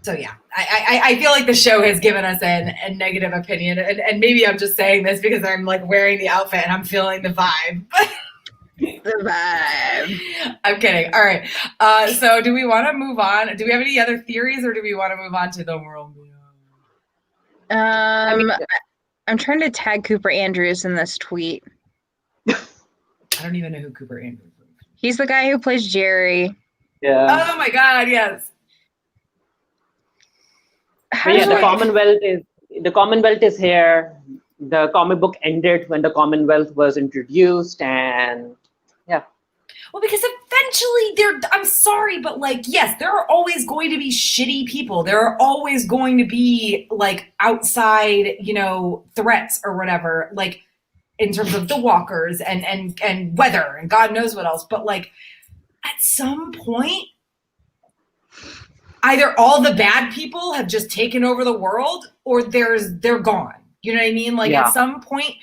S3: so yeah, I feel like the show has given us a negative opinion and maybe I'm just saying this because I'm like wearing the outfit and I'm feeling the vibe.
S1: The vibe.
S3: I'm kidding. All right. So do we want to move on? Do we have any other theories or do we want to move on to the world beyond?
S1: I'm trying to tag Cooper Andrews in this tweet.
S3: I don't even know who Cooper Andrews is.
S1: He's the guy who plays Jerry.
S2: Yeah.
S3: Oh my God, yes.
S2: The Commonwealth is here. The comic book ended when the Commonwealth was introduced, and yeah.
S3: Well, because eventually I'm sorry, but like, yes, there are always going to be shitty people. There are always going to be like outside, threats or whatever, like in terms of the walkers and weather and God knows what else. But like at some point, either all the bad people have just taken over the world or they're gone. You know what I mean? Like At some point,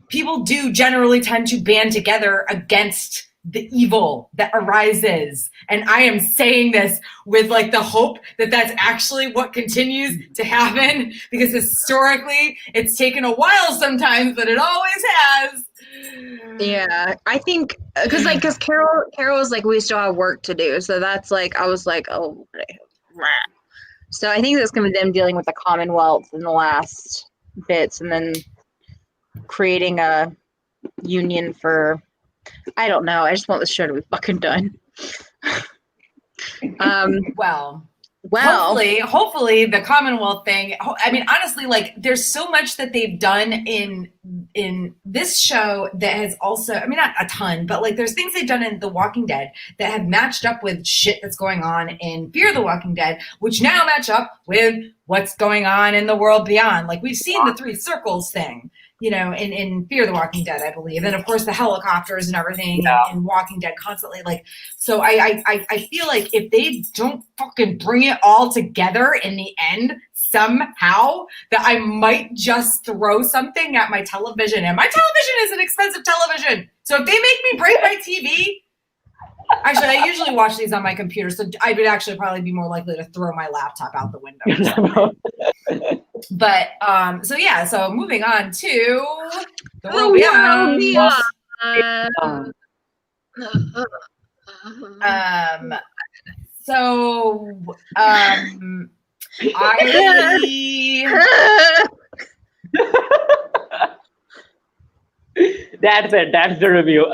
S3: people do generally tend to band together against the evil that arises. And I am saying this with like the hope that that's actually what continues to happen because historically it's taken a while sometimes, but it always has.
S1: Yeah, I think because Carol was like, we still have work to do. So that's like, I was like, oh. So I think that's going to be them dealing with the Commonwealth in the last bits and then creating a union for, I don't know. I just want this show to be fucking done.
S3: Hopefully the Commonwealth thing. I mean, honestly, like there's so much that they've done in this show that has also, I mean, not a ton, but like there's things they've done in The Walking Dead that have matched up with shit that's going on in Fear the Walking Dead, which now match up with what's going on in the world beyond. Like we've seen the 3 circles thing, in Fear the Walking Dead, I believe. And of course the helicopters and everything in Walking Dead constantly. Like, so I feel like if they don't fucking bring it all together in the end somehow, that I might just throw something at my television. And my television is an expensive television. So if they make me break my TV, actually, I usually watch these on my computer, so I would actually probably be more likely to throw my laptop out the window. But so moving on to the world beyond.
S2: That's it. That's the review.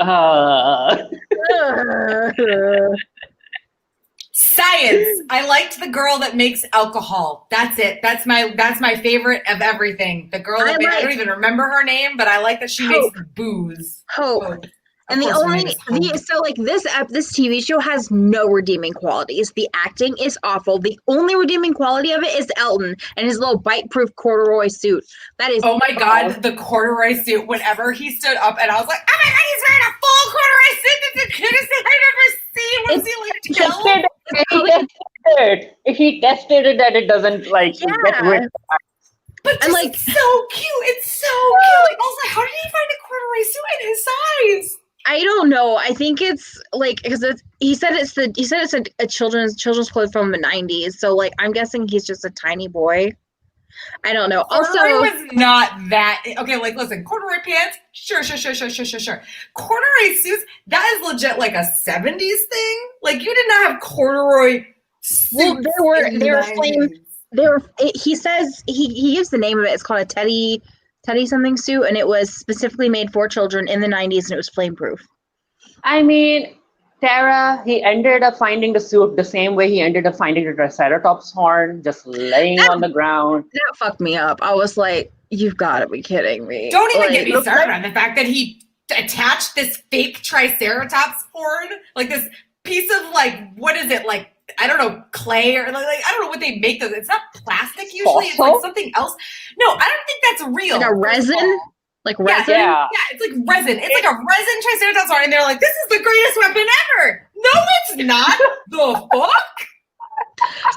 S3: Science. I liked the girl that makes alcohol. That's it. That's my favorite of everything. The girl that I don't even remember her name, but I like that she makes booze.
S1: Hope. And the this TV show has no redeeming qualities. The acting is awful. The only redeeming quality of it is Elton and his little bite-proof corduroy suit. That is
S3: oh my god, the corduroy suit. Whenever he stood up, and I was like, oh my god, he's wearing a full corduroy suit. That's the cutest thing I've ever seen. What is he like?
S2: If he tested it, that it doesn't like get rid of that.
S3: But just, like, so cute. It's so cute. Like, I was like, how did he find a corduroy suit in his size?
S1: I don't know. I think it's like because he said it's a children's clothes from the 90s. So like I'm guessing he's just a tiny boy. I don't know.
S3: Corduroy was not that okay. Like listen, corduroy pants, sure. Corduroy suits, that is legit like a 70s thing. Like you did not have corduroy suits.
S1: Well, they were flame. He says he gives the name of it. It's called a Teddy something suit, and it was specifically made for children in the 90s, and it was flame proof.
S2: I mean, Tara, he ended up finding the suit the same way he ended up finding the Triceratops horn, just laying on the ground.
S1: That fucked me up. I was like, you've got to be kidding me.
S3: Don't even get me started on the fact that he attached this fake Triceratops horn, like this piece of like, what is it, like, I don't know, clay or like I don't know what they make those. It's not plastic usually. It's like something else. No, I don't think that's real.
S1: Like a resin? Like resin?
S3: Yeah, it's like resin. It's like a resin Triceratops horn, and they're like, this is the greatest weapon ever. No, it's not. The fuck?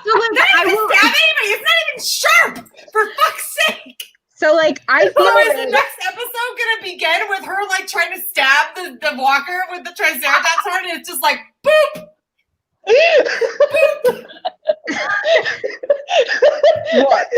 S1: So like,
S3: that isn't stab anybody. It's not even sharp. For fuck's sake.
S1: So like I feel
S3: like the next episode gonna begin with her like trying to stab the walker with the Triceratops horn, and it's just like boop.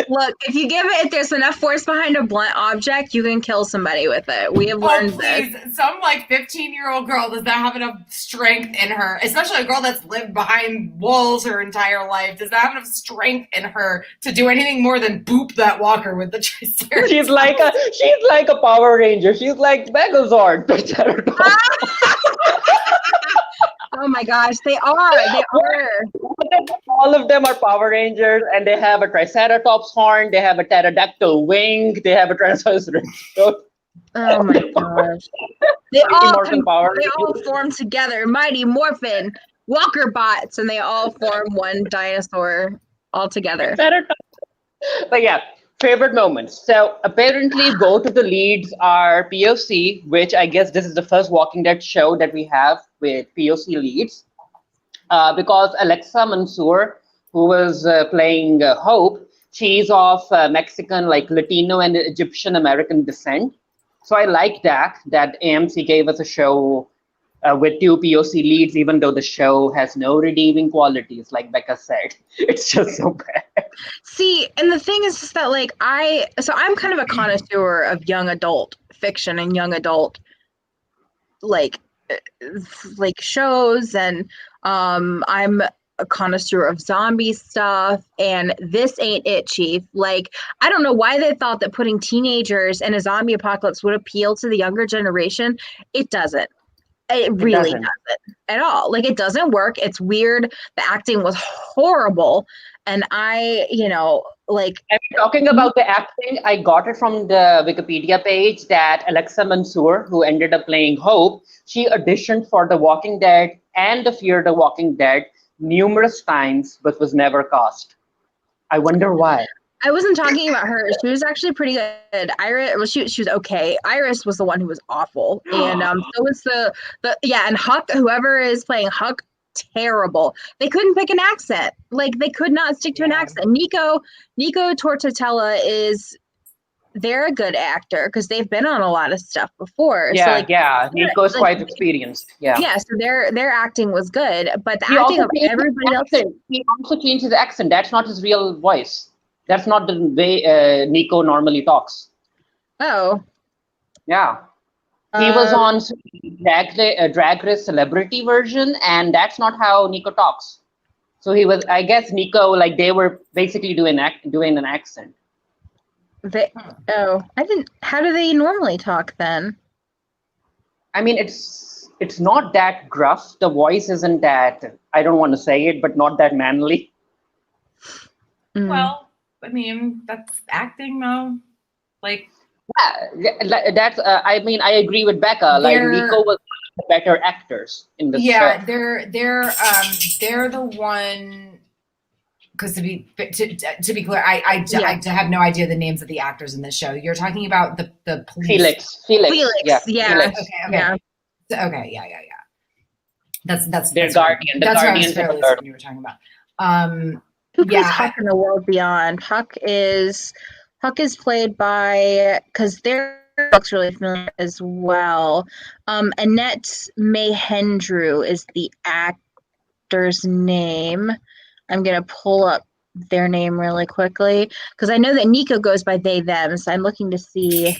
S1: Look, if there's enough force behind a blunt object, you can kill somebody with it. We have learned this.
S3: Some like 15-year-old girl does not have enough strength in her, especially a girl that's lived behind walls her entire life, does not have enough strength in her to do anything more than boop that walker with the Triceratops.
S2: She's like a Power Ranger. She's like Megazord.
S1: Oh my gosh, they are.
S2: All of them are Power Rangers, and they have a Triceratops horn, they have a pterodactyl wing, they have a Triceratops.
S1: Oh my gosh. They all form together, Mighty Morphin, Walker Bots, and they all form one dinosaur all together.
S2: But yeah, favorite moments. So apparently both of the leads are POC, which I guess this is the first Walking Dead show that we have with POC leads. Because Alexa Mansour, who was playing Hope, she's of Mexican, like Latino and Egyptian American descent. So I like that AMC gave us a show with two POC leads, even though the show has no redeeming qualities, like Becca said. It's just so bad.
S1: See, and the thing is that like I'm kind of a connoisseur of young adult fiction and young adult like shows, and I'm a connoisseur of zombie stuff, and this ain't it, Chief. Like, I don't know why they thought that putting teenagers in a zombie apocalypse would appeal to the younger generation. It doesn't. It really doesn't at all. Like, it doesn't work. It's weird. The acting was horrible. And
S2: talking about the acting, I got it from the Wikipedia page that Alexa Mansour, who ended up playing Hope, she auditioned for The Walking Dead and The Fear the Walking Dead numerous times, but was never cast. I wonder why.
S1: I wasn't talking about her. She was actually pretty good. Iris, well, she was okay. Iris was the one who was awful, and so was and Huck. Whoever is playing Huck, terrible. They couldn't pick an accent. Like they could not stick to an accent. Nico Tortotella they're a good actor because they've been on a lot of stuff before.
S2: Nico's quite experienced.
S1: So their acting was good, but the acting of everybody else.
S2: He also changed his accent. That's not his real voice. That's not the way Nico normally talks.
S1: Oh.
S2: Yeah. He was on Drag Race Celebrity version, and that's not how Nico talks. So he was, I guess, Nico, like they were basically doing an accent.
S1: How do they normally talk then?
S2: I mean, it's not that gruff. The voice isn't that, I don't want to say it, but not that manly.
S3: Well, I mean, that's acting though. Like,
S2: that's, I mean, I agree with Becca. Like, Nico was the better actors in this
S3: Yeah,
S2: show.
S3: they're the one. Because to be clear, I have no idea the names of the actors in this show. You're talking about the police.
S2: Felix. Yeah.
S1: Yeah.
S2: Felix.
S3: Okay. Yeah. That's
S2: Their
S3: that's
S2: guardian.
S3: That's what I was
S2: Guardians of the
S3: fairly
S2: third.
S3: certain you were talking about.
S1: Who plays Huck in The World Beyond? Huck is played by, because their looks really familiar as well. Annette Mahendrew is the actor's name. I'm gonna pull up their name really quickly because I know that Nico goes by they them. So I'm looking to see.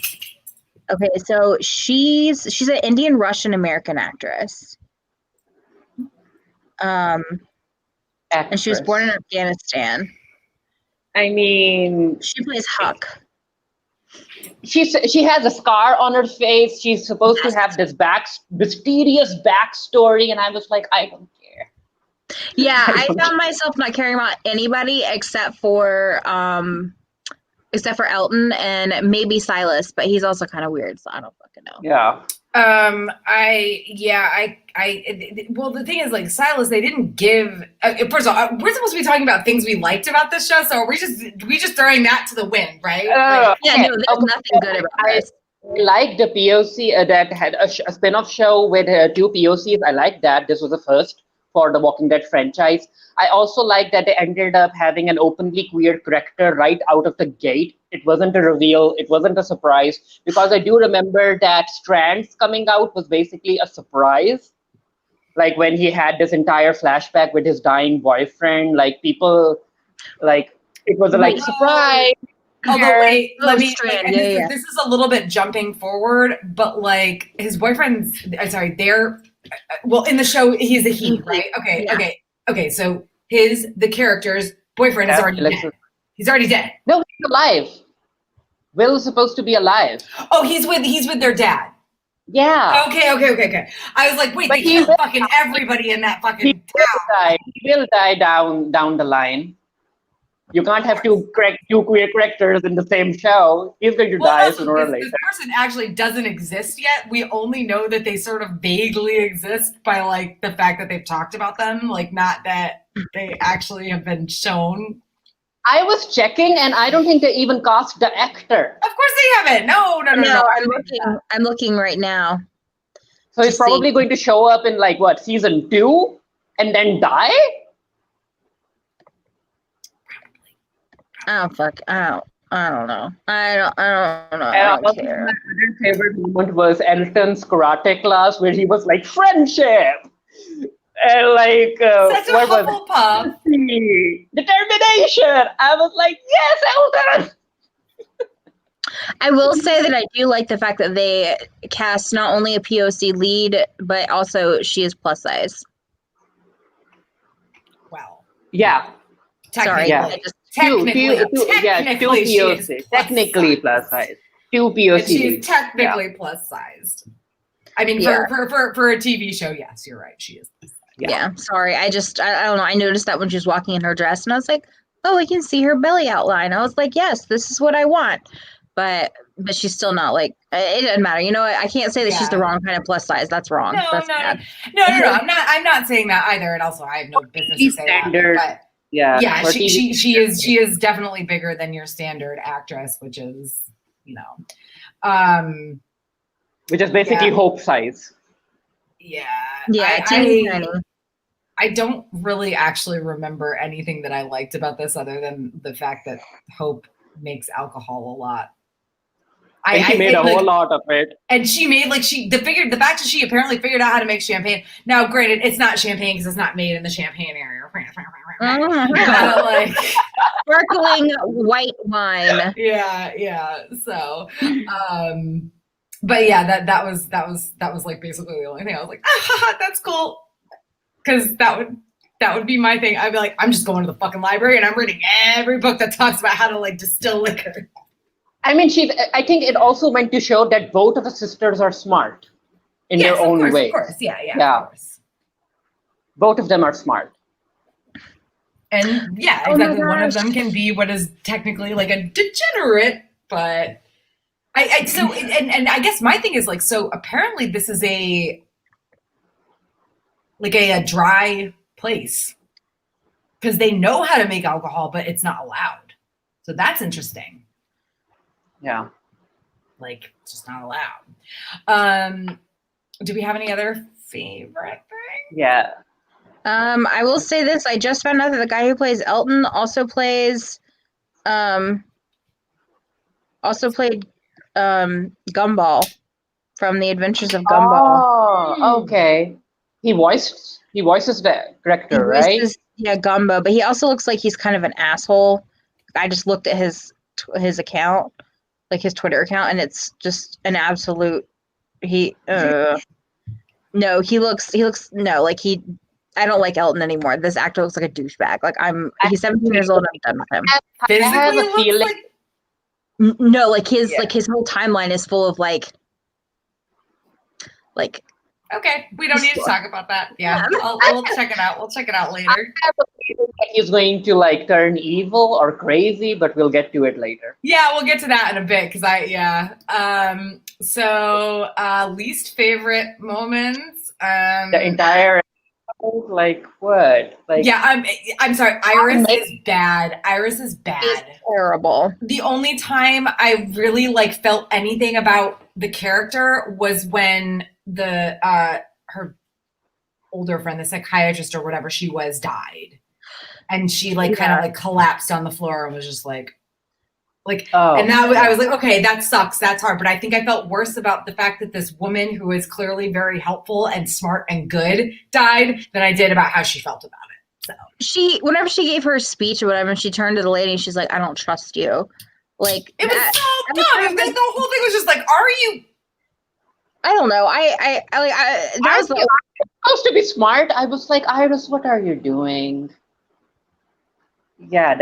S1: Okay, so she's an Indian Russian American actress. And she was born in Afghanistan.
S2: I mean,
S1: she plays Huck.
S2: She has a scar on her face. She's supposed to have this mysterious backstory, and I was like, I don't care.
S1: Yeah, I found myself not caring about anybody except for Elton and maybe Silas, but he's also kind of weird, so I don't fucking know.
S2: Yeah.
S3: Well, the thing is, like, Silas, they didn't give. First of all, we're supposed to be talking about things we liked about this show, so we just throwing that to the wind, right?
S1: No, there's nothing good about this.
S2: I liked the POC that had a spin-off show with 2 POCs. I like that. This was the first for the Walking Dead franchise. I also like that they ended up having an openly queer character right out of the gate. It wasn't a reveal. It wasn't a surprise, because I do remember that Strands coming out was basically a surprise. Like when he had this entire flashback with his dying boyfriend, like people, like it was a surprise.
S3: Although, wait, let me. This is a little bit jumping forward, but like his boyfriend's. Well, in the show, he's a he, right? Okay. So the character's boyfriend is already dead. He's already dead.
S2: No, he's alive. Will's supposed to be alive.
S3: Oh, he's with their dad.
S2: Yeah.
S3: Okay. I was like, wait, they killed fucking everybody in that fucking town.
S2: He will die down the line. You can't have two queer characters in the same show. He's going to die sooner or later.
S3: This person actually doesn't exist yet. We only know that they sort of vaguely exist by like the fact that they've talked about them, like not that they actually have been shown.
S2: I was checking, and I don't think they even cast the actor.
S3: Of course they haven't. No.
S1: I'm looking right now.
S2: So he's probably going to show up in season 2 and then die?
S1: Oh fuck! I don't know. I don't care.
S2: My other favorite moment was Elton's karate class, where he was like, friendship, and
S3: such a Hufflepuff.
S2: Determination. I was like, yes, Elton.
S1: I will say that I do like the fact that they cast not only a POC lead, but also she is plus size.
S3: Well,
S2: yeah.
S1: Sorry,
S2: yeah.
S3: Technically
S2: POC. Technically plus size. 2 POC.
S3: She's technically plus sized. I mean, for a TV show, yes, you're right. She is.
S1: Yeah. Sorry. I don't know. I noticed that when she was walking in her dress, and I was like, oh, we can see her belly outline. I was like, yes, this is what I want. But she's still not it doesn't matter. You know what? I can't say that she's the wrong kind of plus size. That's wrong.
S3: No. I'm not saying that either. And also, I have no business to say
S2: standard.
S3: that. But yeah, she is definitely bigger than your standard actress, which is,
S2: which is basically Hope size.
S3: Yeah.
S1: Yeah.
S3: I don't really actually remember anything that I liked about this other than the fact that Hope makes alcohol a lot.
S2: She made a whole lot of it.
S3: And she made the fact that she apparently figured out how to make champagne. Now, granted, it's not champagne because it's not made in the Champagne area.
S1: Sparkling white wine.
S3: Yeah. So, but yeah, that was like basically the only thing. I was like, that's cool, because that would be my thing. I'd be like, I'm just going to the fucking library and I'm reading every book that talks about how to distill liquor.
S2: I mean, I think it also went to show that both of the sisters are smart in their own way.
S3: Of course, yeah. Of course.
S2: Both of them are smart.
S3: And yeah, exactly. One of them can be what is technically a degenerate, but I guess my thing is so apparently this is a like a dry place. Because they know how to make alcohol, but it's not allowed. So that's interesting.
S2: Yeah.
S3: Like, it's just not allowed. Do we have any other favorite thing?
S2: Yeah.
S1: I will say this. I just found out that the guy who plays Elton also played Gumball from The Adventures of Gumball.
S2: Oh, okay. He voices the character, right?
S1: Yeah, Gumbo, but he also looks like he's kind of an asshole. I just looked at his account, like his Twitter account, and it's just an absolute. I don't like Elton anymore. This actor looks like a douchebag. Like he's 17 years old. I'm done with him.
S2: I have a feeling.
S1: No, like his whole timeline is full of like.
S3: Okay, we don't need to talk about that. Yeah, we'll check it out. We'll check it out later.
S2: I have a feeling that he's going to like turn evil or crazy, but we'll get to it later.
S3: Yeah, we'll get to that in a bit because So least favorite moments.
S2: The entire like what? Like
S3: yeah, I'm sorry. Iris is bad. Iris is bad.
S1: It's terrible.
S3: The only time I really like felt anything about the character was when her older friend, the psychiatrist or whatever she was, died, and she kind of like collapsed on the floor and was just like, and now I was like, okay, that sucks. That's hard. But I think I felt worse about the fact that this woman who is clearly very helpful and smart and good died than I did about how she felt about it. So
S1: whenever she gave her speech or whatever, and she turned to the lady and she's like, I don't trust you. Like
S3: it was so dumb. The whole thing was just like, are you?
S1: I don't know. That was
S2: supposed to be smart. I was like, Iris, what are you doing? Yeah,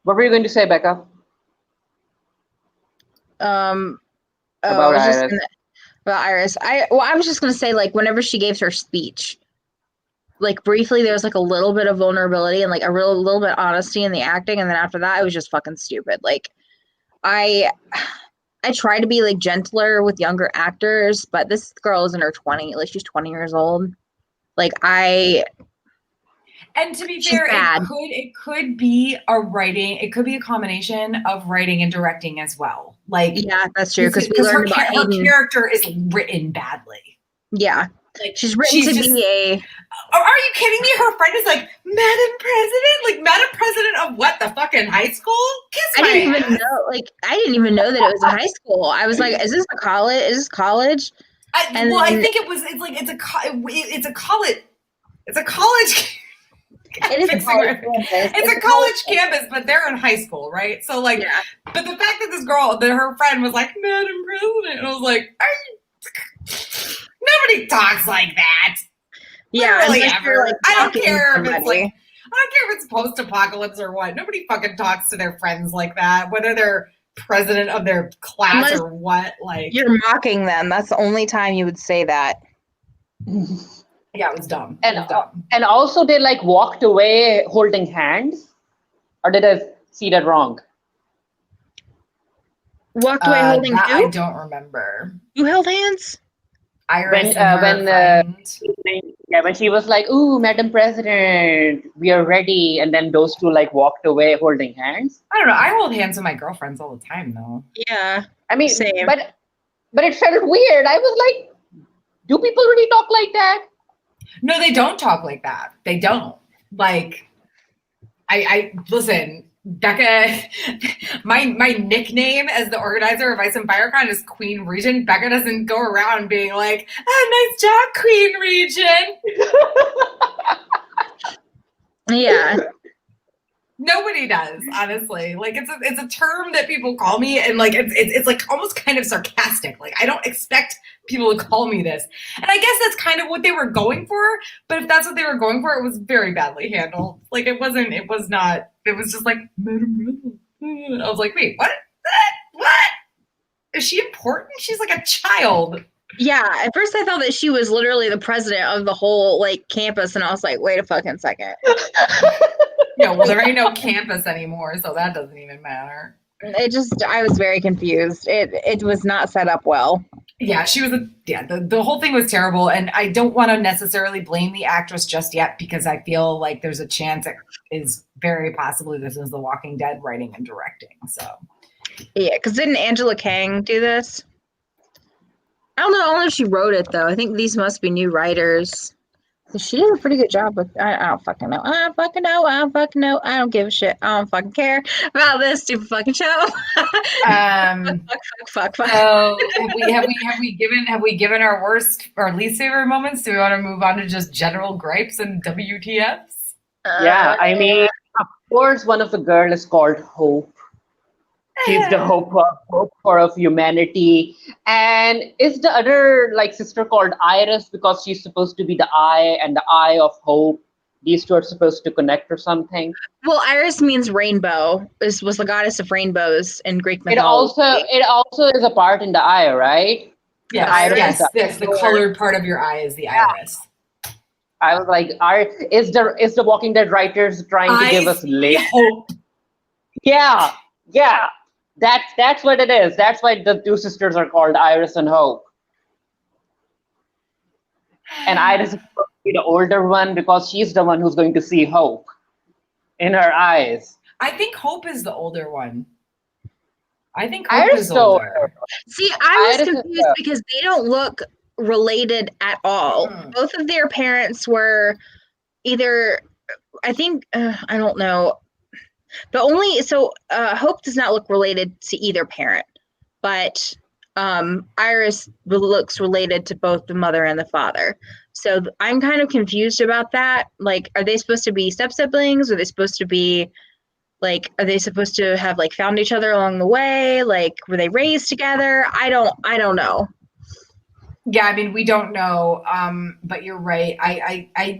S2: What were you going to say, Becca?
S1: About
S2: Iris.
S1: About Iris. I was just gonna say, like, whenever she gave her speech, like briefly there was like a little bit of vulnerability and like a little bit of honesty in the acting, and then after that it was just fucking stupid. Like I try to be like gentler with younger actors, but this girl is in her 20s, like she's 20 years old. Like
S3: And to be fair, it could be it could be a combination of writing and directing as well. Like
S1: yeah, that's true. Because we learned about
S3: her character is written badly.
S1: Yeah. Like she's written to be a.
S3: Are you kidding me? Her friend is like, Madam President? Like, Madam President of what? The fucking high school?
S1: I didn't even know that it was a high school. I was like, is this a college? Is this college?
S3: I think it was. It's a college. It's a college.
S1: It is a college campus.
S3: It's a college campus, but they're in high school, right? So like, yeah. But the fact that this girl, her friend was like, Madam President, and I was like, nobody talks like that.
S1: Yeah,
S3: really ever. Like, I don't care if it's post-apocalypse or what. Nobody fucking talks to their friends like that, whether they're president of their class or what. Like
S1: you're mocking them. That's the only time you would say that.
S3: Yeah, it was dumb.
S2: And also they like walked away holding hands, or did I see that wrong?
S1: Walked away holding hands?
S3: I don't remember.
S1: Who held hands?
S3: Iris
S2: when she was like, "Ooh, Madam President, we are ready," and then those two like walked away holding hands.
S3: I don't know. I hold hands with my girlfriends all the time, though.
S1: Yeah,
S2: I mean,
S1: same.
S2: but it felt weird. I was like, "Do people really talk like that?"
S3: No, they don't talk like that. They don't. Like, I listen. Becca, my nickname as the organizer of Ice and FireCon is Queen Regent. Becca doesn't go around being like, "Oh, nice job, Queen Regent."
S1: Yeah.
S3: Nobody does, honestly. Like it's a term that people call me, and like it's like almost kind of sarcastic. Like I don't expect people to call me this, and I guess that's kind of what they were going for. But if that's what they were going for, it was very badly handled. Like it was not. It was just like, Madam President. I was like, wait, what? What? Is she important? She's like a child.
S1: Yeah. At first, I thought that she was literally the president of the whole like campus, and I was like, wait a fucking second.
S3: Yeah, well, there ain't no campus anymore, so that doesn't even matter.
S1: I was very confused. It was not set up well.
S3: Yeah, she was the whole thing was terrible, and I don't want to necessarily blame the actress just yet because I feel like there's a chance it is very possibly this is The Walking Dead writing and directing. So
S1: Yeah, because didn't Angela Kang do this? I don't know if she wrote it though. I think these must be new writers. She did a pretty good job with. I don't fucking know. I don't fucking know. I don't fucking know. I don't give a shit. I don't fucking care about this stupid fucking show. Fuck.
S3: So have we given our worst or least favorite moments? Do we want to move on to just general gripes and WTFs?
S2: Yeah, I mean, of course, one of the girl is called Hope. She's the hope of humanity. And is the other like sister called Iris because she's supposed to be the eye and the eye of hope? These two are supposed to connect or something.
S1: Well, Iris means rainbow. Was the goddess of rainbows in Greek mythology.
S2: It also is a part in the eye, right?
S3: Yes, the colored part of your eye is the iris.
S2: I was like, is the Walking Dead writers trying to give us
S3: hope?
S2: Yeah. That's what it is. That's why the two sisters are called Iris and Hope. And Iris is supposed to be the older one because she's the one who's going to see hope in her eyes.
S3: I think Hope is the older one. I think
S2: Hope
S3: is older.
S1: See, I was confused because they don't look related at all. Both of their parents were either, I think, I don't know. Hope does not look related to either parent, but Iris looks related to both the mother and the father. So I'm kind of confused about that. Like, are they supposed to be step-siblings? Are they supposed to be, like, are they supposed to have, like, found each other along the way? Like, were they raised together? I don't know.
S3: Yeah, I mean, we don't know, but you're right.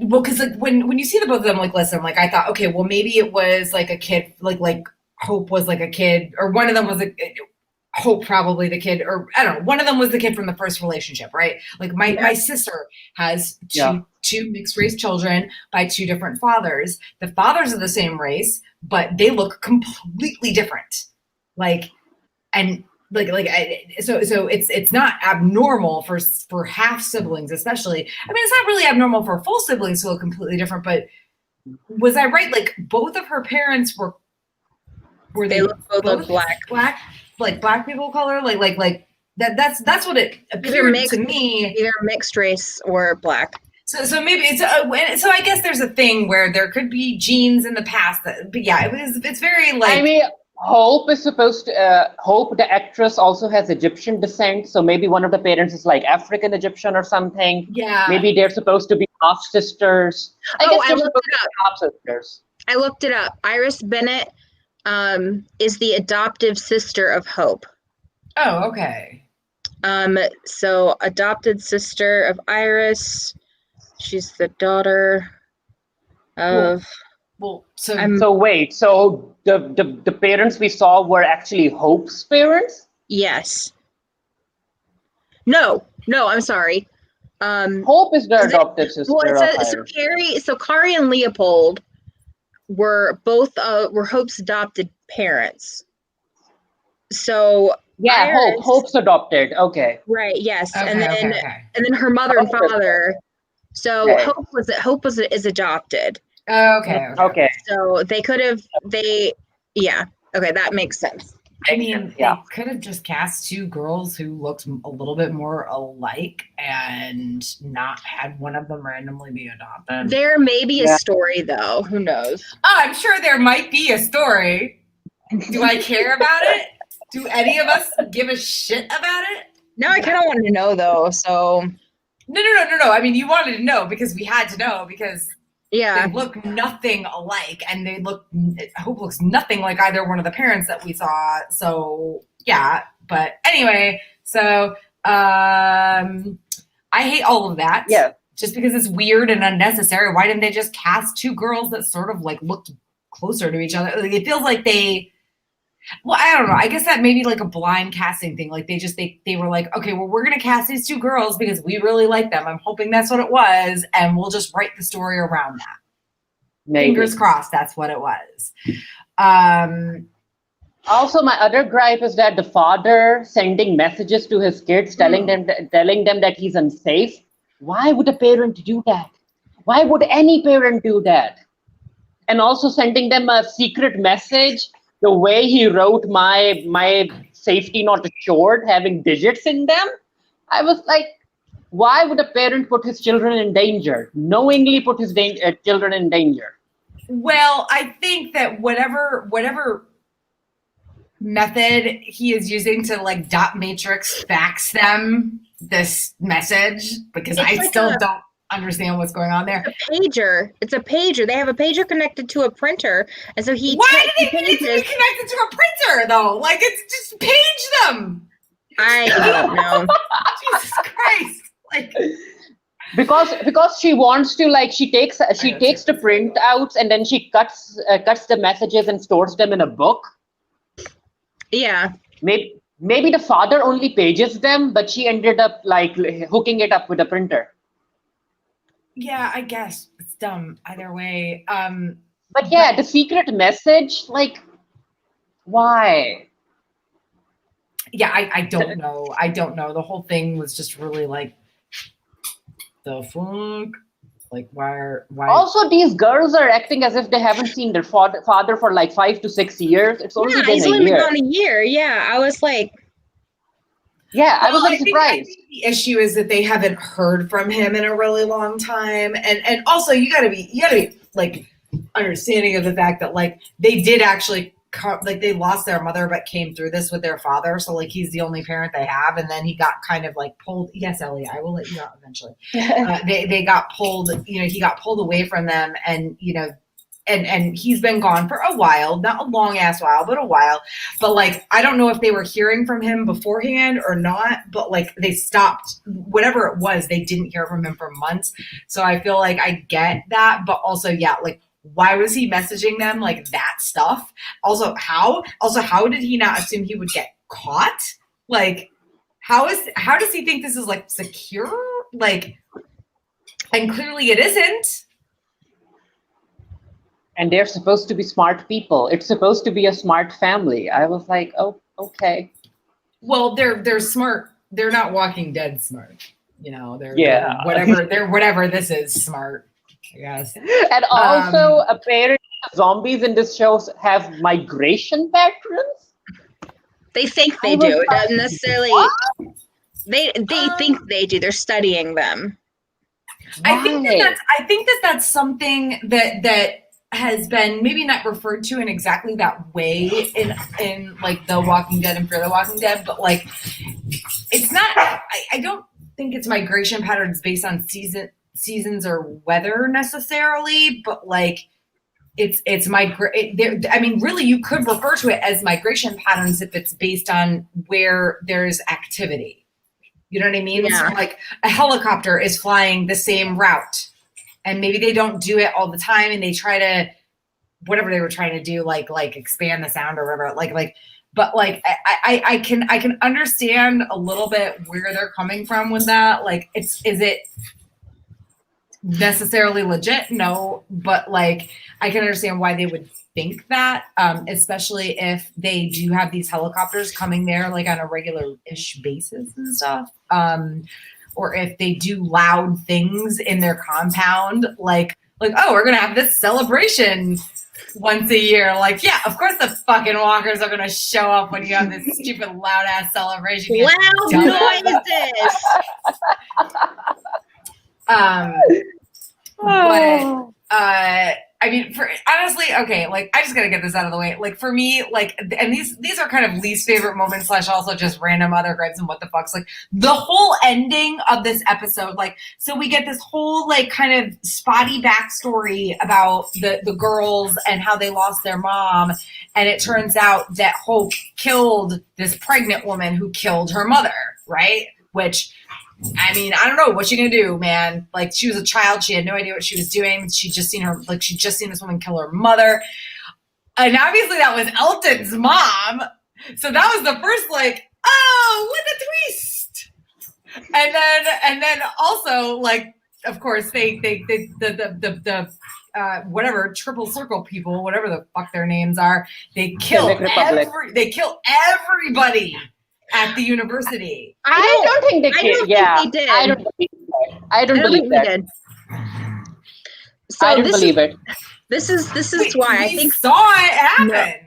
S3: Well, because like when you see the both of them, like, listen, like I thought, okay, well, maybe it was like a kid, like Hope was like a kid, or one of them was Hope probably the kid, or I don't know, one of them was the kid from the first relationship, right? Like my sister has two mixed race children by two different fathers. The fathers are the same race, but they look completely different. So it's not abnormal for half siblings, especially. I mean, it's not really abnormal for full siblings to look completely different. But was I right? Like both of her parents were they both black, like black people color, like that. That's what it appeared to me.
S1: Either mixed race or black.
S3: So maybe it's so I guess there's a thing where there could be genes in the past but yeah, it's very like.
S2: I mean, Hope is supposed to, Hope, the actress, also has Egyptian descent. So maybe one of the parents is like African Egyptian or something.
S3: Yeah.
S2: Maybe they're supposed to be half sisters. I
S1: looked it up. Iris Bennett is the adoptive sister of Hope.
S3: Oh, okay.
S1: So adopted sister of Iris. She's the daughter of.
S3: So
S2: wait, so the parents we saw were actually Hope's parents?
S1: Yes. No, I'm sorry.
S2: Hope is the adopted sister.
S1: Well, so Kari and Leopold were both were Hope's adopted parents. So
S2: yeah, Hope's adopted. Okay.
S1: Right. Yes,
S3: okay,
S1: and then her mother and father. So okay. Hope is adopted.
S2: Okay.
S1: So they could have okay, that makes sense.
S3: I mean, they could have just cast two girls who looked a little bit more alike and not had one of them randomly be adopted.
S1: There may be a story though. Who knows?
S3: Oh, I'm sure there might be a story. Do I care about it? Do any of us give a shit about it?
S1: No, I kind of wanted to know though. So
S3: no. I mean, you wanted to know because we had to know because they look nothing alike, and Hope looks nothing like either one of the parents that we saw. So yeah, but anyway, so I hate all of that.
S2: Yeah,
S3: just because it's weird and unnecessary. Why didn't they just cast two girls that sort of like looked closer to each other? Like, it feels like well, I don't know. I guess that may be like a blind casting thing. Like they were like, okay, well, we're going to cast these two girls because we really like them. I'm hoping that's what it was. And we'll just write the story around that. Maybe. Fingers crossed. That's what it was.
S2: Also, my other gripe is that the father sending messages to his kids, telling them that he's unsafe. Why would a parent do that? Why would any parent do that? And also sending them a secret message. The way he wrote my safety not assured, having digits in them. I was like, why would a parent put his children in danger? Knowingly put his children in danger.
S3: Well, I think that whatever method he is using to like dot matrix fax them this message, because I still don't understand what's going on there.
S1: It's a pager. They have a pager connected to a printer, and so he.
S3: Why do they need to be connected to a printer though? Like, it's just page them.
S1: I don't know.
S3: Jesus Christ! Like,
S2: because she wants to, like, she takes the printouts and then she cuts the messages and stores them in a book.
S1: Yeah.
S2: Maybe the father only pages them, but she ended up like hooking it up with a printer.
S3: Yeah, I guess it's dumb either way.
S2: But yeah, the secret message, like, why?
S3: Yeah, I don't know. I don't know. The whole thing was just really like, the fuck? Like, why?
S2: Also, these girls are acting as if they haven't seen their father for like 5 to 6 years. It's only been
S1: he's
S2: a
S1: only
S2: year.
S1: been gone a year. Yeah, I was like,
S2: I was like surprised.
S3: I think the issue is that they haven't heard from him in a really long time, and also you gotta be like understanding of the fact that like they did actually like they lost their mother but came through this with their father, so like he's the only parent they have, and then he got kind of like pulled. Yes, Ellie, I will let you out eventually. They got pulled, he got pulled away from them, and and he's been gone for a while, not a long ass while, but a while. But like, I don't know if they were hearing from him beforehand or not, but like they stopped, whatever it was, they didn't hear from him for months. So I feel like I get that, but also, yeah, like, why was he messaging them like that stuff? Also, how did he not assume he would get caught? Like, how does he think this is like secure? Like, and clearly it isn't.
S2: And they're supposed to be smart people. It's supposed to be a smart family. I was like, oh, okay.
S3: Well, they're smart. They're not Walking Dead smart. They're whatever this is smart. Yes.
S2: And also, apparently, zombies in this show have migration patterns.
S1: They think they do. It doesn't necessarily. What? They think they do. They're studying them.
S3: I think that's something that has been maybe not referred to in exactly that way in like The Walking Dead and Fear the Walking Dead, but like it's not. I don't think it's migration patterns based on seasons or weather necessarily, but like it's I mean, really, you could refer to it as migration patterns if it's based on where there's activity. You know what I mean?
S1: Yeah.
S3: So like a helicopter is flying the same route, and maybe they don't do it all the time, and they try to whatever they were trying to do, like expand the sound or whatever, like. But like I can understand a little bit where they're coming from with that. Like, is it necessarily legit? No, but like I can understand why they would think that, especially if they do have these helicopters coming there like on a regular-ish basis and stuff, or if they do loud things in their compound, like oh, we're gonna have this celebration once a year. Like, yeah, of course the fucking walkers are gonna show up when you have this stupid loud ass celebration.
S1: Loud noises.
S3: But I mean, honestly, okay, like I just gotta get this out of the way. Like for me, like, and these are kind of least favorite moments / also just random other gripes and what the fucks. Like the whole ending of this episode, like, so we get this whole like kind of spotty backstory about the girls and how they lost their mom, and it turns out that Hope killed this pregnant woman who killed her mother, right? Which, I mean, I don't know what you gonna do, man. Like, she was a child. She had no idea what she was doing. She'd just seen this woman kill her mother. And obviously that was Elton's mom. So that was the first, like, oh, what a twist. And then also, like, of course, the whatever triple circle people, whatever the fuck their names are, they kill everybody at the university.
S2: I don't think they did. I don't believe that. I don't believe that.
S1: Did. So
S2: I don't believe it.
S1: This is why I think
S3: saw it happen.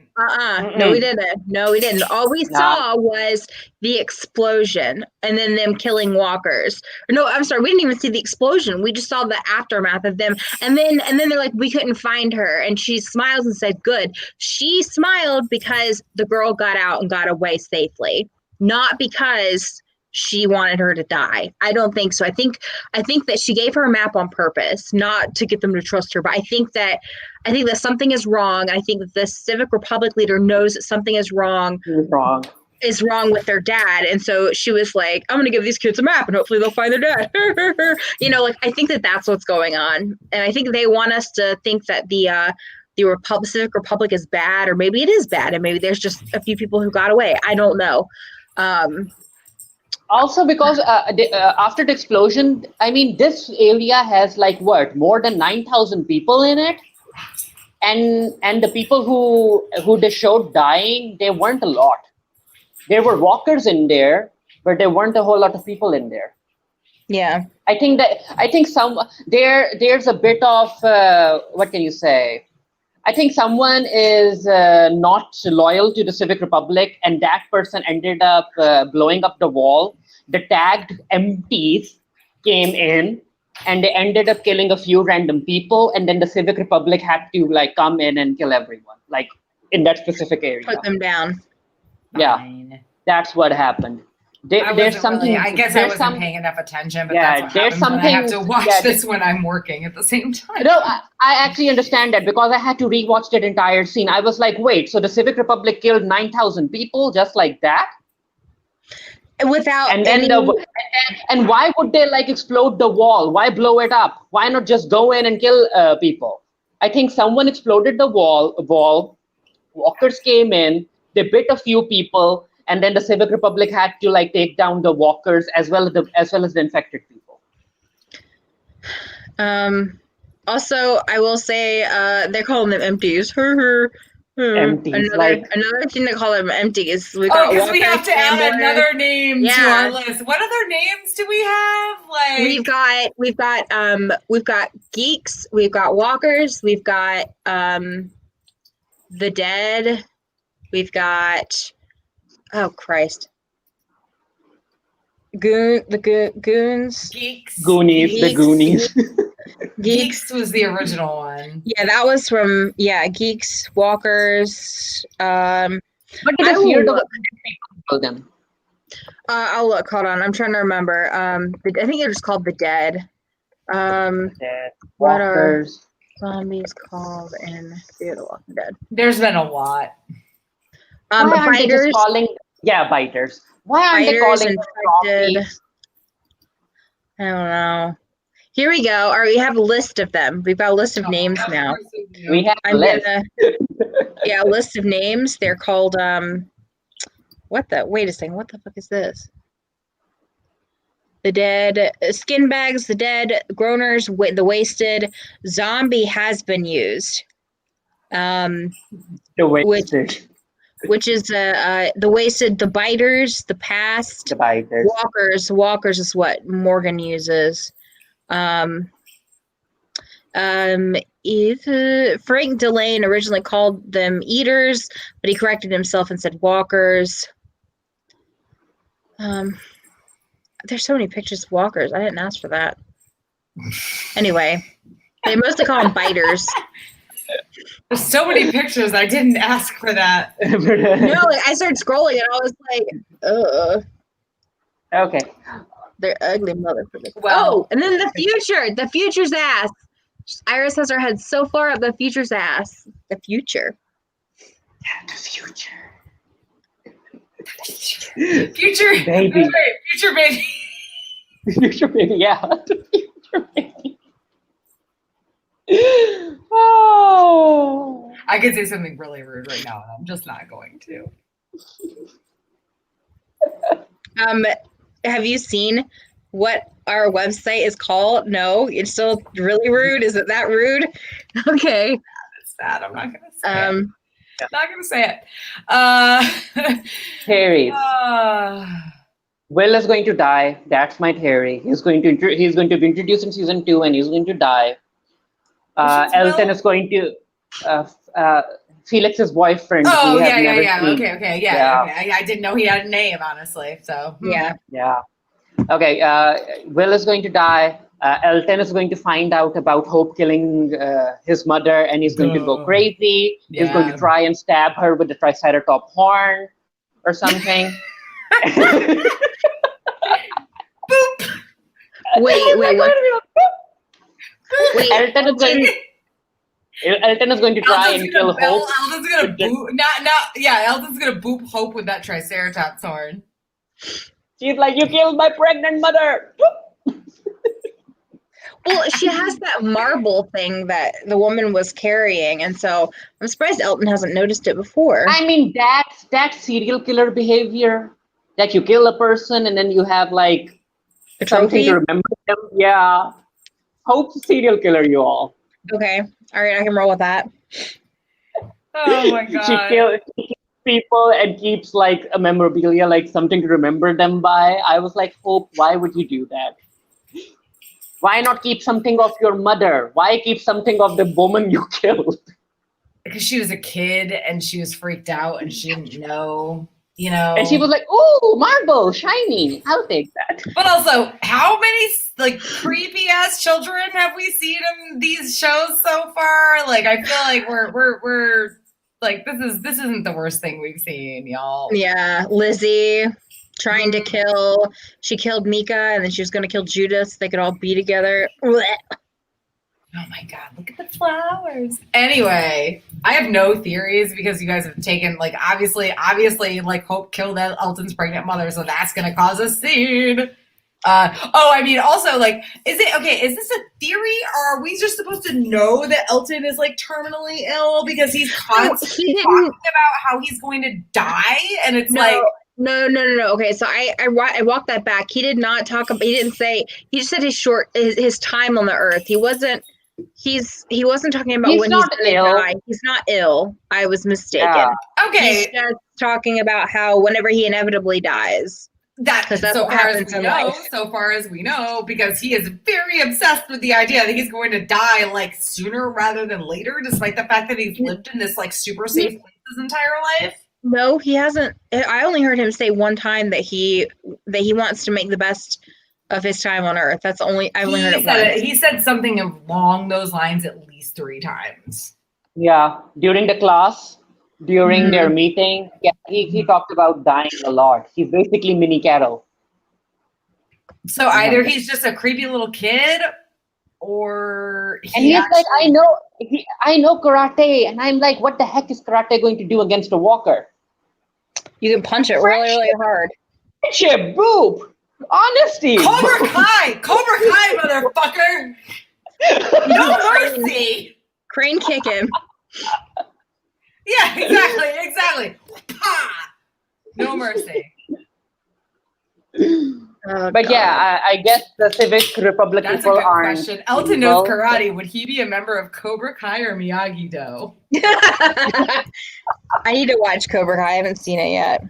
S1: No, we didn't. No, we didn't. All we saw was the explosion and then them killing walkers. No, I'm sorry. We didn't even see the explosion. We just saw the aftermath of them. And then they're like, we couldn't find her. And she smiles and said, good. She smiled because the girl got out and got away safely, not because she wanted her to die. I don't think so. I think that she gave her a map on purpose, not to get them to trust her. But I think that something is wrong. I think that the Civic Republic leader knows that something is wrong. Is wrong with their dad. And so she was like, I'm going to give these kids a map and hopefully they'll find their dad. I think that that's what's going on. And I think they want us to think that the Civic Republic is bad, or maybe it is bad. And maybe there's just a few people who got away. I don't know.
S2: Also, because after the explosion, I mean, this area has more than 9,000 people in it, and the people who they showed dying, they weren't a lot. There were walkers in there, but there weren't a whole lot of people in there.
S1: Yeah,
S2: I think there's a bit of what can you say? I think someone is not loyal to the Civic Republic, and that person ended up blowing up the wall. The tagged MTs came in, and they ended up killing a few random people, and then the Civic Republic had to come in and kill everyone, in that specific area.
S1: Put them down.
S2: Yeah, that's what happened. There's something.
S3: I guess I wasn't paying enough attention, but that's what happens when I have to watch this when I'm working at the same time.
S2: No, I actually understand that, because I had to rewatch that entire scene. I was like, wait, so the Civic Republic killed 9,000 people just like that?
S1: Without
S2: and why would they explode the wall? Why blow it up? Why not just go in and kill people? I think someone exploded the wall. Walkers came in. They bit a few people. And then the Civic Republic had to take down the walkers as well as the infected people.
S1: Also, I will say they're calling them empties.
S2: Empties.
S1: Another thing they call them empties.
S3: We have to add another name to our list. What other names do we have?
S1: We've got geeks. We've got walkers. We've got the dead. We've got. Oh Christ! Goons.
S3: Geeks.
S2: Goonies. The Goonies.
S3: Geeks was the original one.
S1: Yeah, that was from Geeks, Walkers.
S2: What did I hear the people call them?
S1: I'll look. Hold on, I'm trying to remember. I think they're just called the Dead.
S2: Dead.
S1: What are zombies called in Fear the Walking Dead?
S3: There's been a lot.
S1: Biters.
S2: Biters. Why aren't they calling zombies?
S1: I don't know. Here we go. All right, we have a list of them. We've got a list of names now.
S2: We have a list.
S1: A list of names. They're called wait a second. What the fuck is this? The Dead, Skin Bags, the Dead, Groaners, the Wasted, Zombie has been used.
S2: The Wasted.
S1: Which is the Wasted, the Biters, the Past,
S2: the Biters.
S1: Walkers is what Morgan uses. Frank Delane originally called them Eaters, but he corrected himself and said Walkers. There's so many pictures of walkers. I didn't ask for that. Anyway, they mostly call them biters.
S3: There's so many pictures. I didn't ask for that.
S1: No, I started scrolling and I was like, ugh.
S2: Okay.
S1: They're ugly motherfuckers. Well, and then the future's ass. Iris has her head so far up the future's ass. The future.
S2: Yeah, the future.
S3: Future
S2: baby.
S3: Future baby.
S2: Future baby, yeah. The future baby. Oh.
S3: I could say something really rude right now, and I'm just not going to.
S1: Have you seen what our website is called? No, it's still really rude. Is it that rude? Okay.
S3: It's sad. I'm not gonna say it. Not gonna say it.
S2: Theories. Will is going to die. That's my theory. He's going to be introduced in season 2, and he's going to die. Elton is going to Felix's boyfriend.
S3: Oh yeah. Okay. Yeah. I didn't know he had a name, honestly. So
S1: Yeah.
S2: Okay. Will is going to die. Elton is going to find out about Hope killing his mother, and he's going to go crazy. He's going to try and stab her with the Triceratops horn or something.
S1: Wait, what? Wait,
S2: Elton is going to try and kill Hope.
S3: Elton's gonna boop. Elton's gonna boop Hope with that Triceratops horn.
S2: She's like, "You killed my pregnant mother."
S1: Well, she has that marble thing that the woman was carrying, and so I'm surprised Elton hasn't noticed it before.
S2: I mean, that's serial killer behavior. That you kill a person and then you have like something to remember them. Yeah. Hope's a serial killer, you all.
S1: Okay. All right, I can roll with that.
S3: Oh my god.
S2: She kills people and keeps like a memorabilia, like something to remember them by. I was like, Hope, why would you do that? Why not keep something of your mother? Why keep something of the woman you killed?
S3: Because she was a kid and she was freaked out and she didn't know, you know.
S2: And she was like, "Ooh, marble, shiny. I'll take that."
S3: But also, how many like creepy ass children have we seen in these shows so far? Like, I feel like we're like this isn't the worst thing we've seen, y'all.
S1: Yeah, Lizzie trying to kill. She killed Mika, and then she was going to kill Judith so they could all be together. Blech.
S3: Oh my god, look at the flowers. Anyway, I have no theories because you guys have taken, like, obviously, like, Hope killed Elton's pregnant mother, so that's gonna cause a scene. I mean, also, like, is this a theory, or are we just supposed to know that Elton is, like, terminally ill because he's constantly talking about how he's going to die, and it's like...
S1: No. Okay, so I walked that back. He did not talk about, he didn't say, he just said his time on the earth. He wasn't talking about when he's going to die. He's not ill. I was mistaken.
S3: Yeah. Okay.
S1: He's just talking about how whenever he inevitably dies.
S3: That's so far as we know, because he is very obsessed with the idea that he's going to die like sooner rather than later, despite the fact that he's lived in this like super safe place his entire life.
S1: No, he hasn't. I only heard him say one time that he wants to make the best of his time on Earth. That's I only heard it once.
S3: He said something along those lines at least 3 times.
S2: Yeah, during the class, during their meeting, he talked about dying a lot. He's basically mini Carol.
S3: So either he's just a creepy little kid, or
S2: he's like, I know karate, and I'm like, what the heck is karate going to do against a walker?
S1: You can punch it really, really hard.
S2: Friendship, boop, honesty.
S3: Cobra Kai, motherfucker. No mercy.
S1: Crane kick him.
S3: Yeah, exactly. Pa! No mercy.
S1: Oh,
S2: but God. Yeah, I guess the Civic Republic
S3: That's
S2: people
S3: a good
S2: aren't.
S3: Question. Elton knows karate. Would he be a member of Cobra Kai or Miyagi-Do?
S1: I need to watch Cobra Kai. I haven't seen it yet.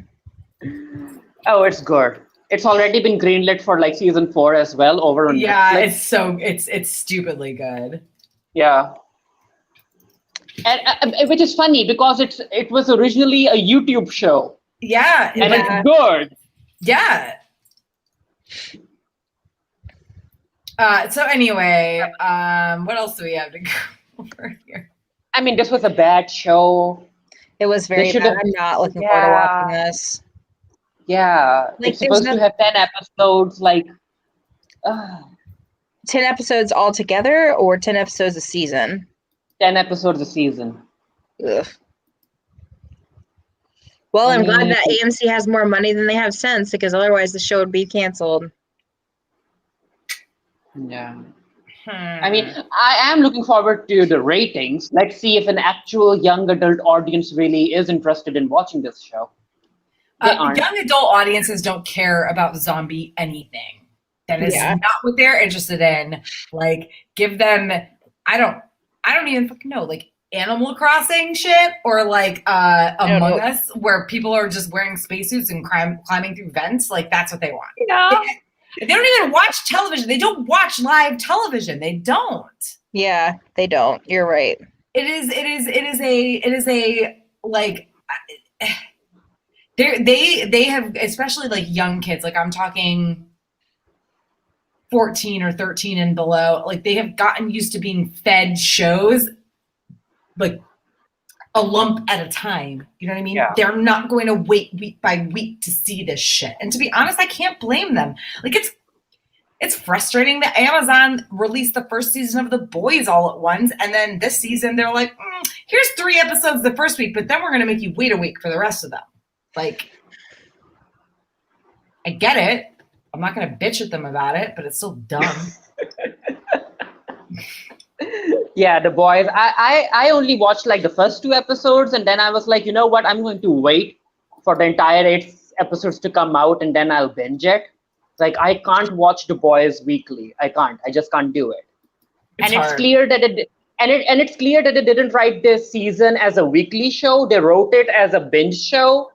S2: Oh, it's good. It's already been greenlit for like season 4 as well over on Netflix.
S3: It's stupidly good.
S2: Yeah. And which is funny because it was originally a YouTube show.
S3: Yeah.
S2: And it's good.
S3: Yeah. So anyway, what else do we have to go over here?
S2: I mean, this was a bad show.
S1: It was very bad. I'm not looking forward to watching this.
S2: Yeah.
S1: Like,
S2: it's supposed to have 10 episodes, like...
S1: 10 episodes altogether, or 10 episodes a season?
S2: 10 episodes a season.
S1: Ugh. Well, I'm glad that AMC has more money than they have sense, because otherwise the show would be canceled.
S2: Yeah. I mean, I am looking forward to the ratings. Let's see if an actual young adult audience really is interested in watching this show.
S3: Young adult audiences don't care about zombie anything. That is not what they're interested in. Like, give them, I don't even fucking know, like Animal Crossing shit or like Among Us, where people are just wearing spacesuits and climbing through vents. Like, that's what they want.
S1: Yeah.
S3: They don't even watch television. They don't watch live television. They don't.
S1: Yeah, they don't. You're right.
S3: It is a like they have, especially like young kids, like I'm talking 14 or 13 and below, like they have gotten used to being fed shows like a lump at a time. You know what I mean? Yeah. They're not going to wait week by week to see this shit. And to be honest, I can't blame them. Like, it's frustrating that Amazon released the first season of The Boys all at once, and then this season they're like, here's 3 episodes the first week, but then we're going to make you wait a week for the rest of them. Like, I get it. I'm not going to bitch at them about it, but it's still dumb.
S2: Yeah, The Boys. I only watched like the first 2 episodes, and then I was like, you know what? I'm going to wait for the entire 8 episodes to come out, and then I'll binge it. Like, I can't watch The Boys weekly. I can't. I just can't do it. It's clear that it's clear that they didn't write this season as a weekly show. They wrote it as a binge show,